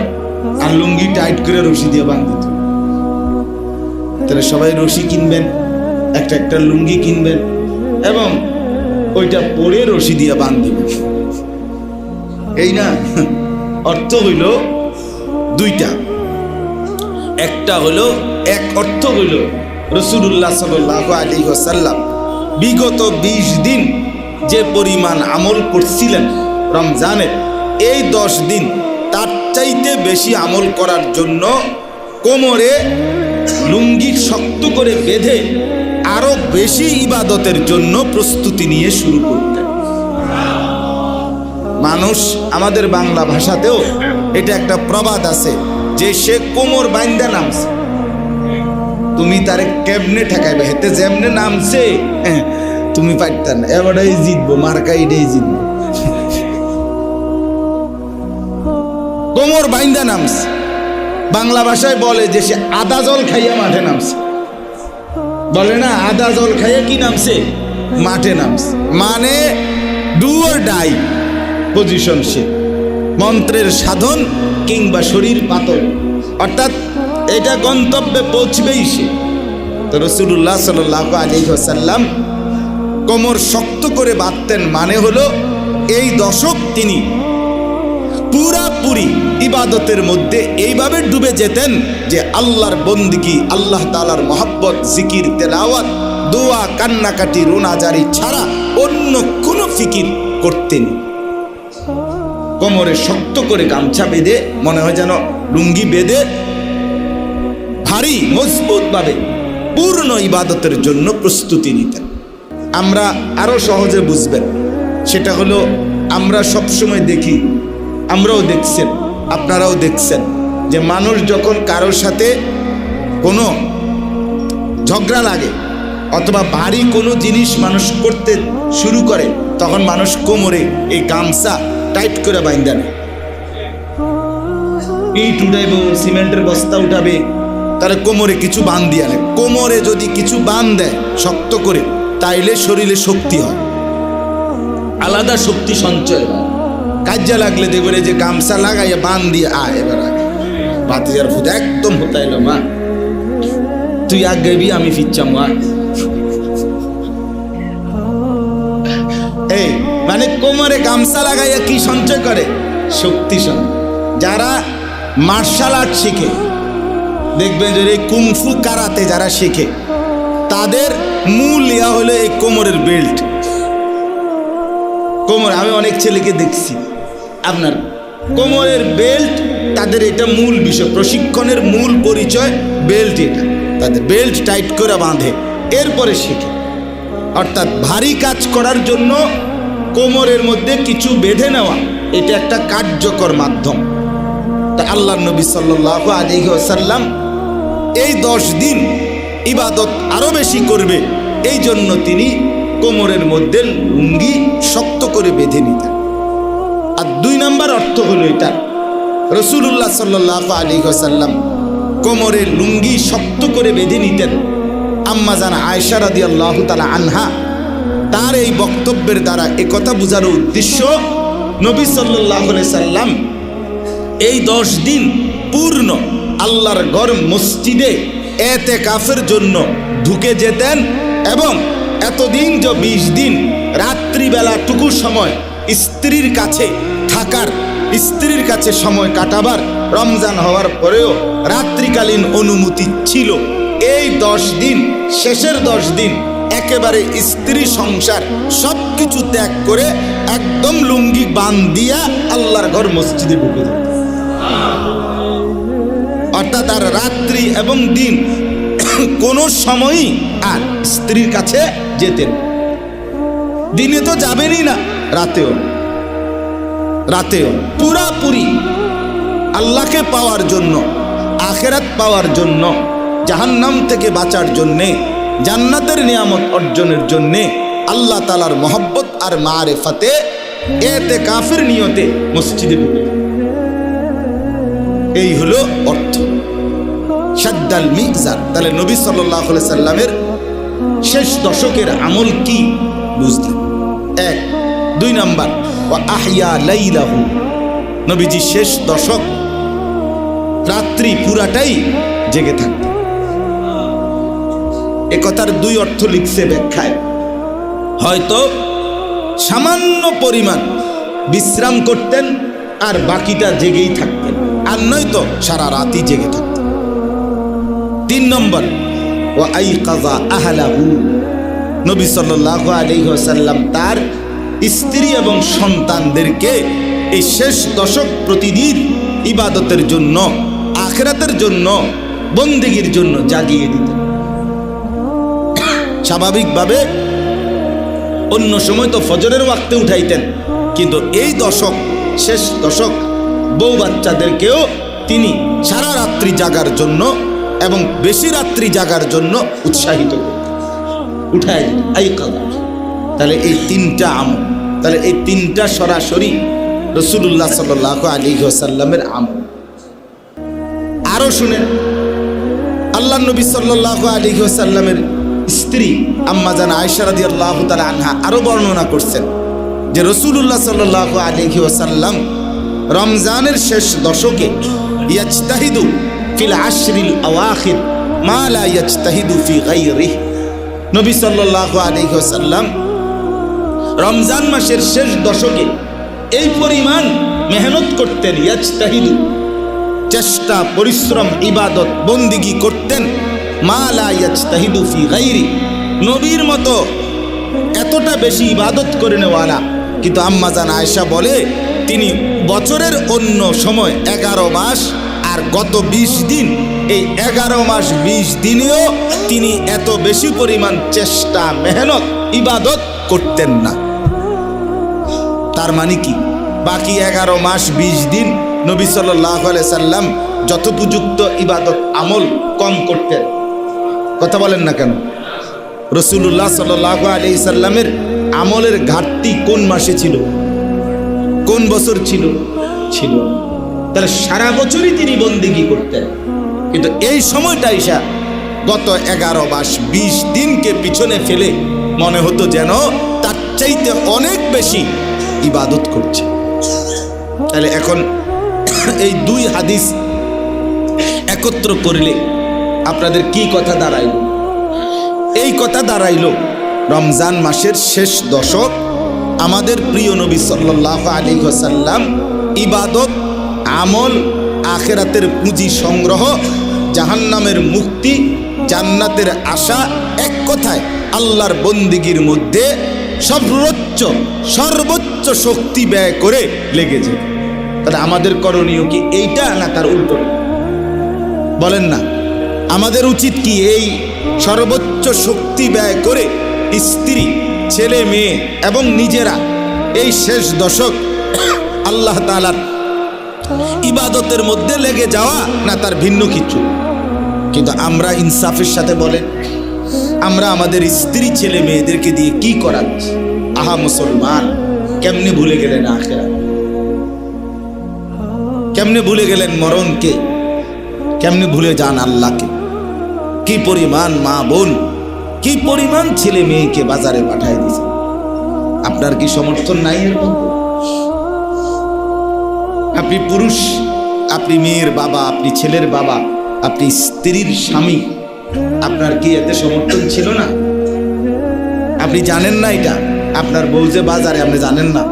আর লুঙ্গি টাইট করে রশি দিয়ে বাঁধতে হবে। তাহলে সবাই রশি কিনবেন, একটা একটা লুঙ্গি কিনবেন এবং ওইটা পরে রশি দিয়ে বাঁধবেন। এই না, অর্থ হইল দুইটা। একটা হলো, এক অর্থ হইল রাসূলুল্লাহ সাল্লাল্লাহু আলাইহি ওয়াসাল্লাম বিগত 20 দিন যে পরিমাণ আমল করছিলেন রমজানে, এই 10 দিন তার চাইতে বেশি আমল করার জন্য কোমরে লুঙ্গি শক্ত করে বেঁধে আরো বেশি ইবাদতের জন্য প্রস্তুতি নিয়ে শুরু করতেন। মানুষ, আমাদের বাংলা ভাষাতেও এটা একটা প্রবাদ আছে যে সে কোমর বাইন্দা নামছে, তুমি তারে কেমনে ঠেকাইবে, হেতে যেমনে নামছে তুমি পারতেন না, এবারই জিতবো, মার্কা এটাই জিতবো। কোমর বাইন্দা নামছে, বাংলা ভাষায় বলে যে সে আদা জল খাইয়া মাঠে নামছে। বলে না, আদা জল খাইয়া কি নামছে? মাঠে নামছে। মানে ডু অর ডাই পজিশন, সে মন্ত্রের সাধন কিংবা শরীর পাতল, অর্থাৎ এটা গন্তব্যে পৌঁছবেই সে। তো রাসূলুল্লাহ সাল্লাল্লাহু আলাইহি ওয়াসাল্লাম কোমর শক্ত করে বাঁধতেন, মানে হলো এই দশক তিনি পুরাপুরি ইবাদতের মধ্যে এইভাবে ডুবে যেতেন যে আল্লাহর বন্দিগি, আল্লাহ তাআলার মহব্বত, জিকির, তেলাওয়াত, দোয়া, কান্নাকাটি, রোনাজারি ছাড়া অন্য কোনো ফিকির করতেন। কোমরে শক্ত করে গামছা বেঁধে, মনে হয় যেন লুঙ্গি বেঁধে ভারী মজবুত ভাবে পূর্ণ ইবাদতের জন্য প্রস্তুতি নিতেন। আমরা আরো সহজে বুঝবেন, সেটা হলো আমরা সবসময় দেখি, আমরাও দেখছেন, আপনারাও দেখছেন যে মানুষ যখন কারোর সাথে কোনো ঝগড়া লাগে অথবা ভারী কোনো জিনিস মানুষ করতে শুরু করে, তখন মানুষ কোমরে এই গামছা টাইট করে বাইন্ধা নেয়। ইট উঠাইব, সিমেন্টের বস্তা উঠাবে, তাহলে কোমরে কিছু বাঁধ দিয়ে আনে। কোমরে যদি কিছু বাঁধ দেয় শক্ত করে, তাইলে শরীরে শক্তি হয়, আলাদা শক্তি সঞ্চয় হয়। কাজে লাগলে দেখবে যে গামছা লাগাইয়া বাঁধ দিয়ে আয়, এবার ভাতিজার ফুট একদম হতাইল, মা তুই আগে বি আমি ফিরছাম, মা। এই মানে কোমরে গামছা লাগাইয়া কি সঞ্চয় করে? শক্তি সঞ্চয়। যারা মার্শাল আর্ট শিখে, দেখবেন যে কুংফু কারাতে যারা শিখে, তাদের মূল ইয়া হলো এই কোমরের বেল্ট। কোমর, আমি অনেক ছেলেকে দেখছি, আপনার কোমরের বেল্ট তাদের এটা মূল বিষয়, প্রশিক্ষণের মূল পরিচয় বেল্ট। এটা তাদের বেল্ট টাইট করে বাঁধে, এরপরে শিখে। অর্থাৎ ভারী কাজ করার জন্য কোমরের মধ্যে কিছু বেঁধে নেওয়া, এটা একটা কার্যকর মাধ্যম। তা আল্লাহর নবী সাল্লাল্লাহু আলাইহি ওয়াসাল্লাম এই 10 দিন ইবাদত আরো বেশি করবে, এই জন্য তিনি কোমরের মধ্যে লুঙ্গি শক্ত করে বেঁধে নিতেন। আর 2 নম্বর অর্থ হলো এটা, রাসূলুল্লাহ সাল্লাল্লাহু আলাইহি ওয়াসাল্লাম কোমরে লুঙ্গি শক্ত করে বেঁধে নিতেন। আম্মা জান আয়েশা রাদিয়াল্লাহু তাআলা আনহা তার এই বক্তব্যের দ্বারা একথা বোঝানোর উদ্দেশ্য, নবী সাল্লাল্লাহু আলাইহি সাল্লাম এই 10 দিন পূর্ণ আল্লাহর ঘর মসজিদে ইতিকাফের জন্য ঢুকে যেতেন এবং এতদিন যে 20 দিন রাত্রিবেলা টুকু সময় স্ত্রীর কাছে থাকার, স্ত্রীর কাছে সময় কাটাবার, রমজান হওয়ার পরেও রাত্রিকালীন অনুমতি ছিল। এই 10 দিন, শেষের 10 দিন একেবারে স্ত্রী সংসার সবকিছু ত্যাগ করে একদম লুঙ্গি বান্ধিয়া আল্লাহর ঘর মসজিদে ঢুকে যেত। অর্থাৎ আর রাত্রি এবং দিন কোনো সময়ই আর স্ত্রীর কাছে যেতেন। দিনে তো যাবেনই না, রাতেও পুরাপুরি আল্লাহকে পাওয়ার জন্য, আখিরাত পাওয়ার জন্য, জাহান্নাম থেকে বাঁচার জন্যে, জান্নাতের নিয়ামত অর্জনের জন্যে, আল্লাহ তাআলার মহব্বত আর মারিফাতে ইতিকাফের নিয়তে মসজিদে ঢুকে। এই হলো অর্থ। শাদ্দাল মিজার। তাহলে নবী সাল্লাল্লাহু আলাইহি সাল্লামের শেষ দশকের আমল কি বুঝলেন? 1। 2 নাম্বার, ওয়া আহইয়া লাইলাহু। নবীজি শেষ দশক রাত্রি পুরাটাই জেগে থাকতেন। এ কথার 2 অর্থ লিখছে ব্যাখ্যায়। হয়তো সামান্য পরিমাণ বিশ্রাম করতেন আর বাকিটা জেগেই থাকতেন, আর নয়তো সারা রাতই জেগে থাকতেন। 3 নম্বর, ওয়া আইকাযা আহলাহু। নবী সাল্লাল্লাহু আলাইহি ওয়াসাল্লাম তার স্ত্রী এবং সন্তানদেরকে এই শেষ দশক প্রতিদিন ইবাদতের জন্য, আখিরাতের জন্য, বন্দেগীর জন্য জাগিয়ে দিতেন। স্বাভাবিকভাবে অন্য সময় তো ফজরের ওয়াক্তে উঠাইতেন, কিন্তু এই দশক, শেষ দশক, বউ বাচ্চাদেরকেও তিনি সারা রাত্রি জাগার জন্য এবং বেশি রাত্রি জাগার জন্য উৎসাহিত করতেন, উঠাই দিতেন। তাহলে এই 3টা আমল, তাহলে এই 3টা সরাসরি রাসূলুল্লাহ সাল্লাল্লাহু আলাইহি ওয়াসাল্লামের আমল। আরো শুনেন, আল্লাহ নবী সাল্লাল্লাহু আলাইহি ওয়াসাল্লামের স্ত্রী আম্মা জান আয়েশা রাদিয়াল্লাহু তাআলা আনহা আরো বর্ণনা করছেন যে রাসূলুল্লাহ সাল্লাল্লাহু আলাইহি ওয়াসাল্লাম রমজানের শেষ দশকে ইয়াজতাহিদু ফিল আশরিল আওয়াখির মা লা ইয়াজতাহিদু ফি গায়রিহি। নবী সাল্লাল্লাহু আলাইহি ওয়াসাল্লাম রমজান মাসের শেষ দশকে এই পরিমাণ মেহনত করতেন, ইয়াজতাহিদু, চেষ্টা, পরিশ্রম, ইবাদত, বন্দিগি করতেন, মা লা ইয়াজতাহিদু ফি গায়রি, নবীর মতো এতটা বেশি ইবাদত করে নেওয়ালা। কিন্তু আম্মা জান আয়েশা বলে তিনি বছরের অন্য সময় 11 মাস আর গত 20 দিন, এই 11 মাস 20 দিনেও তিনি এত বেশি পরিমাণ চেষ্টা, মেহনত, ইবাদত করতেন না। তার মানে কি, বাকি 11 মাস 20 দিন নবী সাল্লাল্লাহু আলাইহি সাল্লাম যথোপযুক্ত ইবাদত আমল কম করতেন। কথা বলেন না কেন? রাসূলুল্লাহ সাল্লাল্লাহু আলাইহি সাল্লামের আমলের ঘাটতি কোন মাসে ছিল, কোন বছর ছিল? তাহলে সারা বছরই তিনি বন্দেগী করতেন, কিন্তু এই সময়টা এসে গত 11 মাস 20 দিনকে পিছনে ফেলে মনে হতো যেন তার চাইতে অনেক বেশি ইবাদত করছে। তাহলে এখন এই 2 হাদিস একত্র করলে আপনাদের কি কথা দাঁড়াইল? এই কথা দাঁড়াইল রমজান মাসের শেষ দশক আমাদের প্রিয় নবী সাল্লাল্লাহু আলাইহি ওয়াসাল্লাম ইবাদত, আমল, আখিরাতের পুঁজি সংগ্রহ, জাহান্নামের মুক্তি, জান্নাতের আশা, এক কথায় আল্লাহর বন্দিগির মধ্যে সর্বোচ্চ শক্তি ব্যয় করে লেগেছে। তাহলে আমাদের করণীয় কি এইটা, না তার উল্টো? বলেন না, আমাদের উচিত কি এই সর্বোচ্চ শক্তি ব্যয় করে স্ত্রী, ছেলে, মেয়ে এবং নিজেরা এই শেষ দশক আল্লাহ তাআলার ইবাদতের মধ্যে লেগে যাওয়া, না তার ভিন্ন কিছু? কিন্তু আমরা ইনসাফের সাথে বলেন, আমরা আমাদের স্ত্রী, ছেলে, মেয়েদেরকে দিয়ে কি করাচ্ছি? আহা মুসলমান, কেমনে ভুলে গেলেন আখিরাত? কেমনে ভুলে গেলেন মরণকে? কেমনে ভুলে যান আল্লাহকে? কি পরিমাণ মা বোন, কি পরিমাণ ছেলে মেয়েকে বাজারে পাঠায় দিয়েছে। আপনার কি সমর্থন নাই এর মধ্যে? আপনি পুরুষ, আপনি মেয়ের বাবা, আপনি ছেলের বাবা, আপনি স্ত্রীর স্বামী, আপনার কি এতে সমর্থন ছিল না? আপনি জানেন না এটা? আপনার বউ যে বাজারে আপনি জানেন না?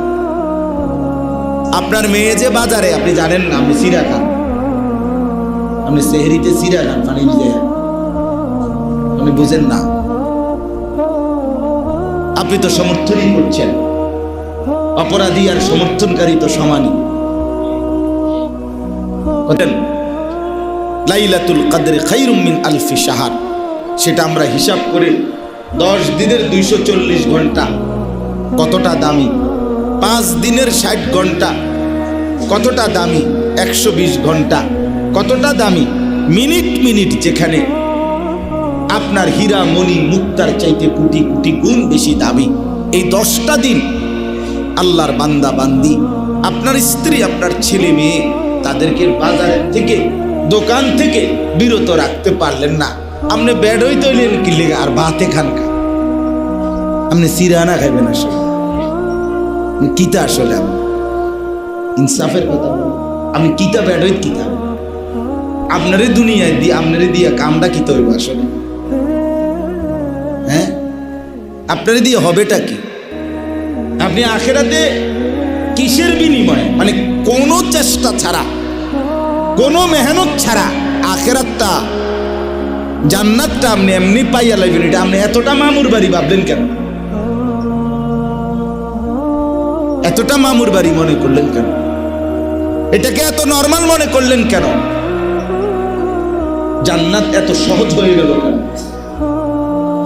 আপনার মেয়ে যে বাজারে আপনি জানেন না? আপনি সিরা খান, আপনি সেহরিতে সিরা খান, পানি দিয়ে, আপনি বুঝেন না? আপনি তো সমর্থনই করছেন। অপরাধী আর সমর্থনকারী তো সমানই। লাইলাতুল কদর খায়রুম মিন আলফি শাহর, সেটা আমরা হিসাব করে 10 দিনের 240 ঘন্টা কতটা দামি, 5 দিনের 60 ঘন্টা কতটা দামি, 120 ঘন্টা কতটা দামি, মিনিট মিনিট যেখানে আপনার হীরা মণি মুক্তার চাইতে কোটি কোটি গুণ বেশি দামি, এই 10টা দিন আল্লাহর বান্দা বান্দি, আপনার স্ত্রী, আপনার ছেলে মেয়ে, তাদেরকে বাজারের থেকে, দোকান থেকে বিরত রাখতে পারলেন না। আপনি বেড হই তৈলেন কি লেগে আর ভাতে খান কা, আপনি সিরানা খাইবেন আসলে কিতা? আসলে আমি ইনসাফের কথা বলি, আমি কিতা বেড হই কিতা? আপনারে দুনিয়ায় দিয়ে আপনারে দিয়া কামটা কিতা হইব আসলে? হ্যাঁ, আপনারে দিয়ে হবেটা কি? আপনি আখেরাতে কিসের বিনিময়ে, মানে কোনো চেষ্টা ছাড়া, কোনো মেহনত ছাড়া আখেরাতটা, জান্নাতটা আপনি এমনি পাইয়া লাগবেন। এটা আপনি এতটা মামুর বাড়ি ভাবলেন কেন? এতটা মামুর বাড়ি মনে করলেন কেন? এটাকে এত নরমাল মনে করলেন কেন? জান্নাত এত সহজ হয়ে গেল কেন?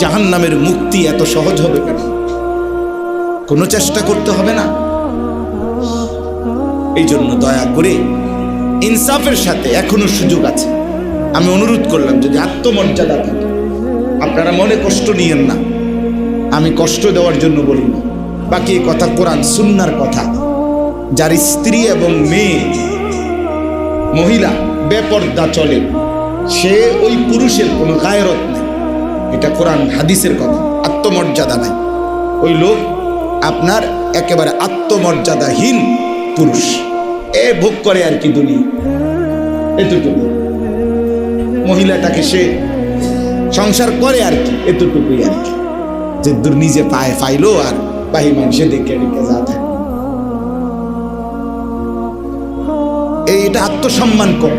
জাহান্নামের মুক্তি এত সহজ হবে কেন? কোনো চেষ্টা করতে হবে না? এই জন্য দয়া করে ইনসাফের সাথে, এখনো সুযোগ আছে, আমি অনুরোধ করলাম যদি আত্মমর্যাদা থাকে, আপনারা মনে কষ্ট নিয়েন না, আমি কষ্ট দেওয়ার জন্য বলি না। বাকি এই কথা কোরআন সুন্নাহর কথা। যার স্ত্রী এবং মেয়ে, মহিলা বেপর্দা চলে, সে ওই পুরুষের কোনো গায়রত নেই, এটা কোরআন হাদিসের কথা। আত্মমর্যাদা নাই, ওই লোক আপনার একেবারে আত্মমর্যাদাহীন পুরুষ। এ ভোগ করে আর কি দুনিয়া, এতটুকু। মহিলাটাকে সে সংসার করে আর কি, এতটুকুই আর কি, যে দূর নিজে পায়ে পাইলো আর বাহি মানুষে দেখে দেখে যা থাকে। এটা আত্মসম্মান কম,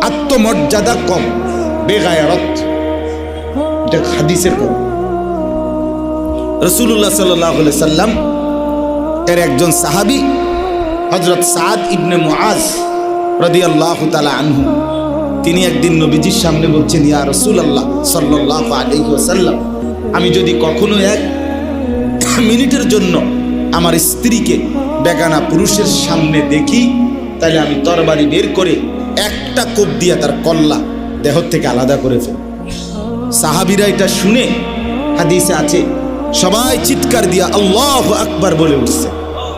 আত্মমর্যাদা কম, বেগায়রত, এটা হাদিসের কথা। রাসূলুল্লাহ সাল্লাল্লাহু আলাইহি সাল্লাম এর একজন সাহাবী হযরত সাদ ইবনে মুআজ রাদিয়াল্লাহু তাআলা আনহু, তিনি একদিন নবীজির সামনে বলছেন, ইয়া রাসূলুল্লাহ সাল্লাল্লাহু আলাইহি ওয়াসাল্লাম, আমি যদি কখনো 1 মিনিটের জন্য আমার স্ত্রীকে বেগানা পুরুষের সামনে দেখি, তাহলে আমি তরবারি বের করে একটা কোপ দিয়ে তার কল্লা দেহ থেকে আলাদা করে ফেলি। সাহাবীরা এটা শুনে, হাদিসে আছে, সবাই চিৎকার দিয়া আল্লাহু আকবার বলে উঠছে,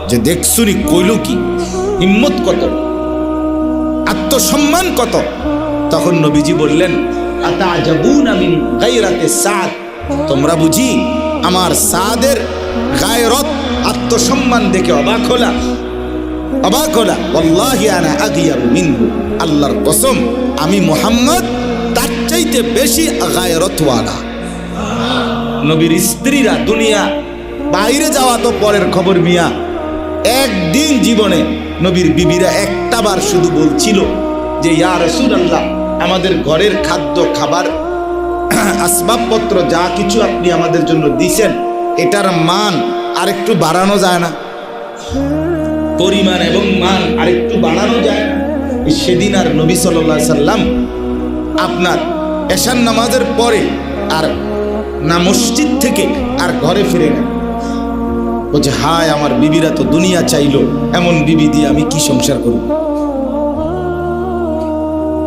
যে দেখছুনি কইল কি, হিম্মত কত, আত্মসম্মান কত। তখন নবীজি বললেন, আতাজাবুনা মিন গায়রাতি সাদ, তোমরা বুঝি আমার সাদের গায়রত, আত্মসম্মান দেখে অবাক হলা? অবাক হলা? ওয়াল্লাহি আনা আগিয়ারু মিনহু, আল্লাহর কসম আমি মুহাম্মদ তার চাইতে বেশি গায়রতওয়ালা। নবীর স্ত্রীরা, দুনিয়া বাইরে যাওয়া তো পরের খবর মিয়া, একদিন জীবনে নবীর বিবিরা একটা বার শুধু বলছিল যে ইয়া রাসূলুল্লাহ, আমাদের ঘরের খাদ্য খাবার আসবাবপত্র যা কিছু আপনি আমাদের জন্য দিছেন, এটার মান আরেকটু বাড়ানো যায় না? পরিমাণ এবং মান আরেকটু বাড়ানো যায় না? সেদিন আর নবী সাল্লাল্লাহু আলাইহি সাল্লাম আপনার এশার নামাজের পরে আর না মসজিদ থেকে আর ঘরে ফিরে গেল। বলছে, হায় আমার বিবিরা তো দুনিয়া চাইলো, এমন বিবি দিয়ে আমি কি সংসার করব?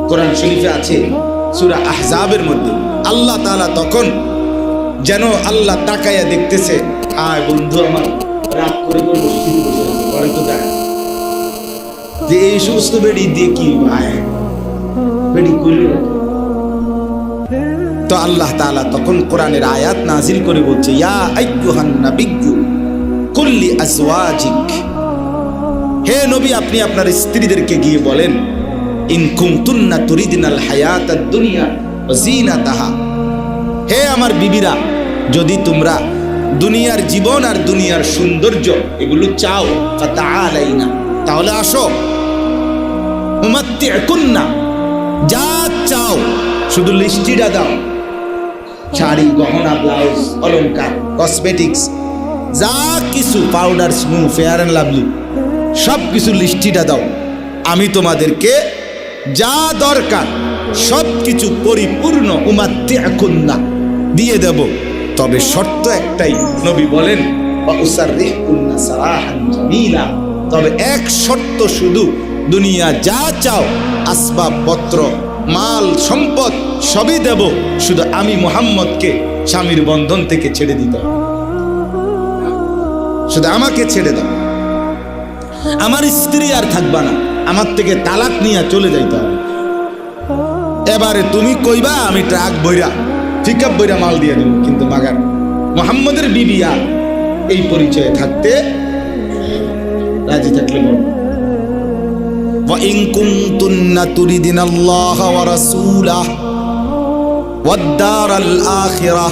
কোরআন শরীফে আছে সূরা আহজাবের মধ্যে, আল্লাহ তাআলা তখন যেন আল্লাহ তাকায়া দেখতেছে, আয় বন্ধু আমার, রাগ করে করে মসজিদে বসে আছে, ঘরে তো দেখ যে এই সমস্ত বেড়ি দিয়ে কি আয় বেড়ি করল। তো আল্লাহ তাআলা তখন কোরআনের আয়াত নাজিল করে বলছে, ইয়া আইয়ুহান নাবিয়্যু কুল লি আজওয়াজিক, হে নবী আপনি আপনার স্ত্রীদেরকে গিয়ে বলেন, ইন কুনতুন্না তুরিদিনাল হায়াতাদ দুনিয়া ওয়া যিনাতাহা, হে আমার বিবিরা যদি তোমরা দুনিয়ার জীবন আর দুনিয়ার সৌন্দর্য এগুলো চাও, ফাতাআলাইনা, তাহলে আসো, উমাত্তিউকুন্না, যা চাও শুধু লিস্টিটা দাও, শাড়ি, গহনা, ব্লাউজ, অলংকার, কসমেটিক্স, যা কিছু, পাউডার, স্মু, ফেয়ার অ্যান্ড লাভলি, সব কিছু লিস্টিটা দাও, আমি তোমাদেরকে যা দরকার সব কিছু পরিপূর্ণ উমাত্তিউকুন্না দিয়ে দেব। তবে শর্ত একটাই, নবী বলেন, উসাররিহুন্না সারাহান জামিলা, তবে এক শর্ত শুধু, দুনিয়া যা চাও আসবাবপত্র, মাল, সম্পদ সবই দেব, শুধু আমি মুহাম্মদকে স্বামীর বন্ধন থেকে ছেড়ে দিতে হবে, শুধু আমাকে ছেড়ে দাও, আমার স্ত্রী আর থাকবা না, আমার থেকে তালাক নিয়ে চলে যাইতে হবে। এবারে তুমি কইবা আমি ট্রাক বইরা, পিকআপ বইরা মাল দিয়ে দেব, কিন্তু মাগার মুহাম্মদের বিবি আর এই পরিচয়ে থাকতে রাজি থাকলে বল। وَإِن كُنتُنَّ تُرِدْنَ اللَّهَ وَرَسُولَهُ وَالدَّارَ الْآخِرَةَ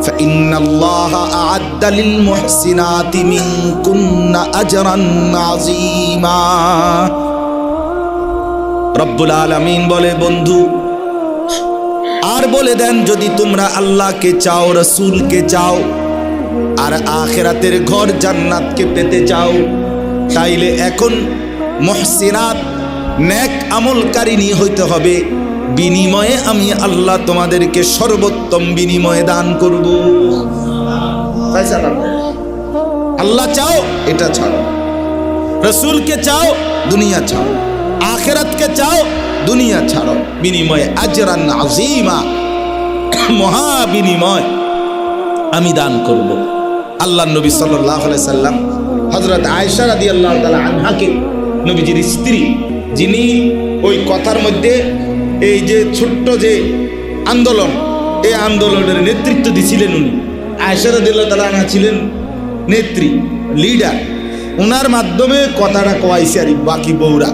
فَإِنَّ اللَّهَ أَعَدَّ لِلْمُحْسِنَاتِ مِنكُنَّ أَجْرًا عَظِيمًا। রব্বুল আলামিন বলে, বন্ধু আর বলে দেন, যদি তোমরা আল্লাহকে চাও, রাসূলকে চাও, আর আখিরাতের ঘর জান্নাতকে পেতে চাও, তাইলে এখন মুহসিনাত, নেক আমলকারিনী হইতে হবে, বিনিময়ে আমি আল্লাহ তোমাদেরকে সর্বোত্তম বিনিময়ে দান করব। আল্লাহ চাও এটা ছাড়ো, রাসূলকে চাও দুনিয়া ছাড়ো, আখিরাতকে চাও দুনিয়া ছাড়ো, বিনিময়ে আজরান আযীমা, মহা বিনিময় আমি দান করব। আল্লাহর নবী সাল্লাল্লাহু আলাইহি সাল্লাম হযরত আয়েশা রাদিয়াল্লাহু তাআলা আনহাকে, নবীজির স্ত্রী, যিনি ওই কথার মধ্যে এই যে ছোট্ট যে আন্দোলন, এই আন্দোলনের নেতৃত্ব দিছিলেন উনি, আয়েশা রাদিয়াল্লাহু তাআলা আনহা ছিলেন নেত্রী, লিডার, ওনার মাধ্যমে কথাটা কওয়াইছে আর বাকি বউরা।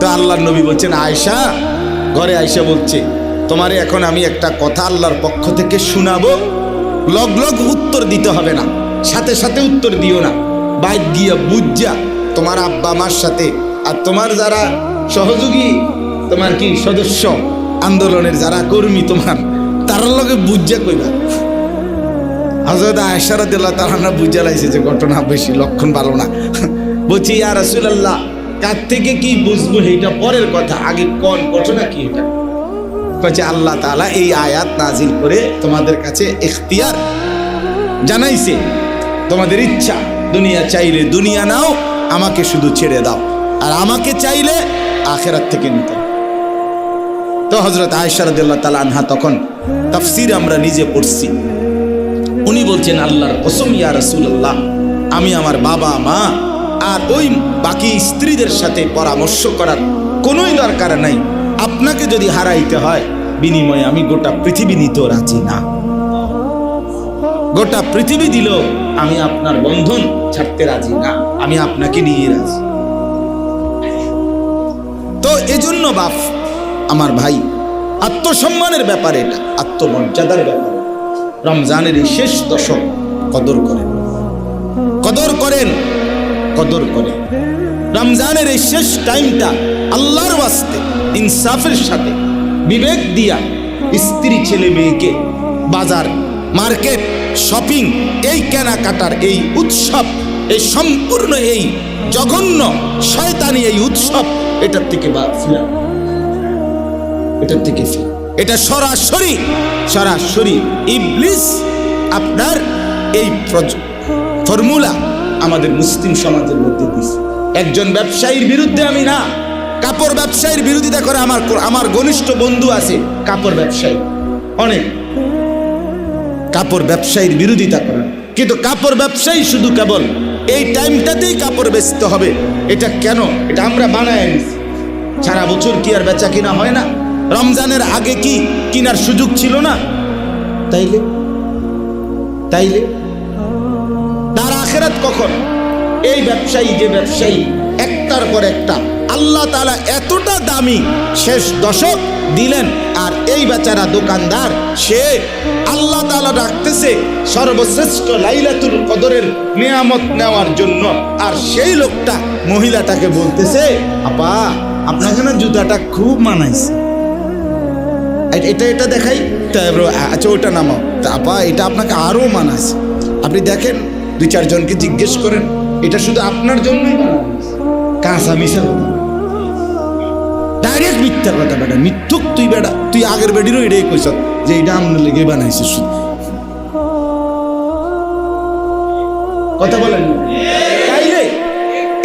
তো আল্লাহর নবী বলছেন, আয়েশা, ঘরে আয়েশা বলছে, তোমারে এখন আমি একটা কথা আল্লাহর পক্ষ থেকে শোনাবো, লগ লগ উত্তর দিতে হবে না, সাথে সাথে উত্তর দিও না, বাইক গিয়া বুঝা তোমার আব্বা মার সাথে আর তোমার যারা সহযোগী, তোমার কি সদস্য, আন্দোলনের যারা কর্মী, তোমার তার লগে বুঝা কইবা। হযরত আয়েশা রাদিয়াল্লাহু তাআলা আনহা বুঝা লাইছে যে ঘটনা বেশি লক্ষণ ভালো না। বলছি, ইয়া রাসূলুল্লাহ, কার থেকে কি বুঝবো এটা পরের কথা, আগে কোন ঘটনা কি এটা? কইছে, আল্লাহ তাআলা এই আয়াত নাজিল করে তোমাদের কাছে ইখতিয়ার জানাইছে, তোমাদের ইচ্ছা, দুনিয়া চাইলে দুনিয়া নাও, আমাকে শুধু ছেড়ে দাও, আর আমাকে চাইলে আখিরাত থেকে নিতে। তো হযরত আয়েশা রাদিয়াল্লাহু তাআলা আনহা তখন তাফসীর আমরা নিজে পড়ছি, উনি বলছেন, আল্লাহর কসম ইয়া রাসূলুল্লাহ, আমি আমার বাবা মা আর ওই বাকি স্ত্রীদের সাথে পরামর্শ করার কোনোই দরকার নাই, আপনাকে যদি হারাইতে হয় বিনিময়ে আমি গোটা পৃথিবী নিতে রাজি না, গোটা পৃথিবী দিল আমি আপনার বন্ধন ছাড়তে রাজি না, আমি আপনাকে নিয়ে রাজি। তো এজন্য বাপ আমার ভাই, আত্মসম্মানের ব্যাপারে, এটা আত্মমর্যাদার ব্যাপারে, রমজানের এই শেষ দশক কদর করেন, কদর করেন, কদর করেন। রমজানের এই শেষ টাইমটা আল্লাহর ওয়াস্তে ইনসাফের সাথে বিবেক দিয়া স্ত্রী ছেলে মেয়েকে বাজার, মার্কেট, শপিং, এই কেনাকাটার এই উৎসব, এই সম্পূর্ণ এই জঘন্য শয়তানি এই উৎসব, এটার থেকে ফিরা, এটার থেকে ফিরা। এটা সরাসরি সরাসরি ইবলিস আপনার এই ফর্মুলা আমাদের মুসলিম সমাজের মধ্যে দিছে। একজন ব্যবসায়ীর বিরুদ্ধে আমি না, কাপড় ব্যবসায়ীর বিরোধিতা করে আমার ঘনিষ্ঠ বন্ধু আছে কাপড় ব্যবসায়ী, অনেক কাপড় ব্যবসায়ীর বিরোধিতা করেন, কিন্তু কাপড় ব্যবসায়ী শুধু কেবল এই টাইমটাতেই কাপড় বেচতে হবে, এটা কেন? এটা আমরা বানায় নিছি। সারা বছর কি আর বেচা কিনা হয় না? রমজানের আগে কি কিনার সুযোগ ছিল না? তাইলে তাইলে তার আখিরাত কখন? এই ব্যবসায়ী যে ব্যবসায়ী একটার পর একটা আল্লাহ তাআলা এতটা দামি শেষ দশক দিলেন, আর এই বেচারা দোকানদার সে আল্লাহ তাআলা রাখতেছে সর্বশ্রেষ্ঠ লাইলাতুল কদরের নিয়ামত নেওয়ার জন্য, আর সেই লোকটা মহিলাটাকে বলতেছে, আপা আপনাকে না জুতাটা খুব মানাইছে, এটা দেখাই। আচ্ছা ওটা নামাও, আপা এটা আপনাকে আরো মানাইছে। আপনি দেখেন, 2-4 জনকে জিজ্ঞেস করেন, এটা শুধু আপনার জন্যই বানাইছে। কাঁচা মিশা ডাইরেক্ট মিথ্যা কথা বেটা, মিথ্যুক তুই বেটা, তুই আগের বেডিরও এটাই কইস যে এটা আপনার লেগে বানাইছে। শুধু কথা বলেন। তাইলে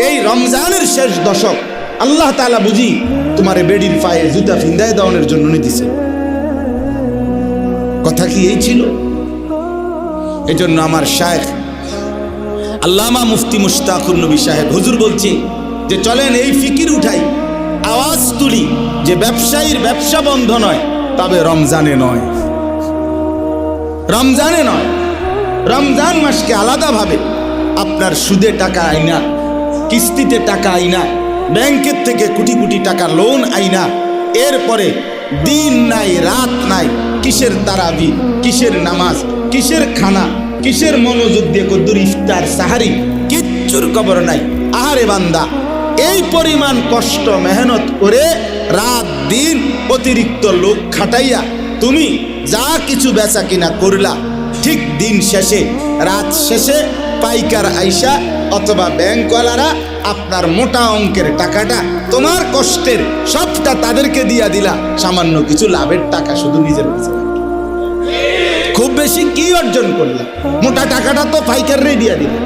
এই রমজানের শেষ দশক আল্লাহ তাআলা বুঝি তোমার বেডির পায়ে জুতা ফিন্দায় দেওয়ানোর জন্য নিতেছে। কথা কি এই ছিল? এজন্য আমার শায়েখ আল্লামা মুফতি মুশতাকুর নবী সাহেব হুজুর বলছে যে চলেন এই ফিকির উঠাই, আওয়াজ তুলি যে ব্যবসায়ীর ব্যবসা বন্ধ নয়, তবে রমজানে নয়, রমজানে নয়। রমজান মাসকে আলাদাভাবে আপনার সুদে টাকা আইনা, কিস্তিতে টাকা আইনা, ব্যাংকের থেকে কোটি কোটি টাকা লোন আইনা, এরপরে দিন নাই রাত নাই, কিসের তারাবি, কিসের নামাজ, কিসের খানা, কিসের মনোযোগ দিয়ে কদ্দুর ইফতার সাহারি, কিচ্ছুর খবর নাই। আহারে বান্দা, এই পরিমাণ কষ্ট মেহনত করে রাত দিন অতিরিক্ত লোক খাটাইয়া তুমি যা কিছু বেচা কিনা করলা, ঠিক দিন শেষে রাত শেষে পাইকার আইসা অথবা ব্যাংকওয়ালারা আপনার মোটা অঙ্কের টাকাটা তোমার কষ্টের সবটা তাদেরকে দিয়া দিলা, সামান্য কিছু লাভের টাকা শুধু নিজের কাছে। খুব বেশি কি অর্জন করলা? মোটা টাকাটা তো পাইকাররে দিয়া দিলা,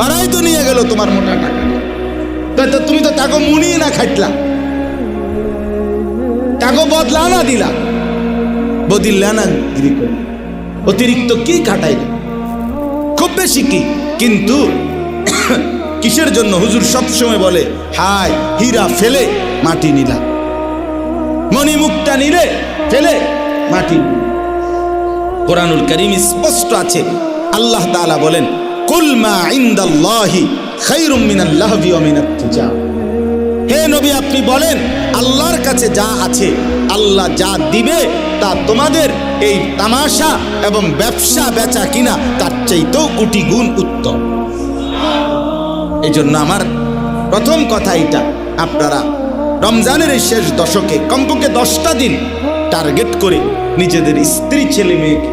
আরাই তো নিয়ে গেল তোমার মোটা টাকা। তো তুমি তো তাকে মুনিয়ে না খাটলা, তাকে বদলা না দিলা, বদিল্লা না গিরি করলা, অতিরিক্ত কি খাটাইলা? খুব বেশি কি? কিন্তু কিসের জন্য? হুজুর সবসময় বলে, হায় হীরা ফেলে মাটি নিলা, মণিমুক্তা নিলে ফেলে মাটি। কোরআনুল কারীম স্পষ্ট আছে, আল্লাহ তাআলা বলেন, কুল মা ইনদাল্লাহি খায়রুম মিনাল লাহবি ওয়া মিনাত তিজার। হে নবী আপনি বলেন, আল্লাহর কাছে যা আছে, আল্লাহ যা দিবে তা তোমাদের এই তামাশা এবং ব্যবসা বেচা কিনা তার চাইতেও কোটি গুণ উত্তম। এই জন্য আমার প্রথম কথা এটা, আপনারা রমজানের এই শেষ দশকে কমপক্ষে 10টা দিন টার্গেট করে নিজেদের স্ত্রী ছেলে মেয়েকে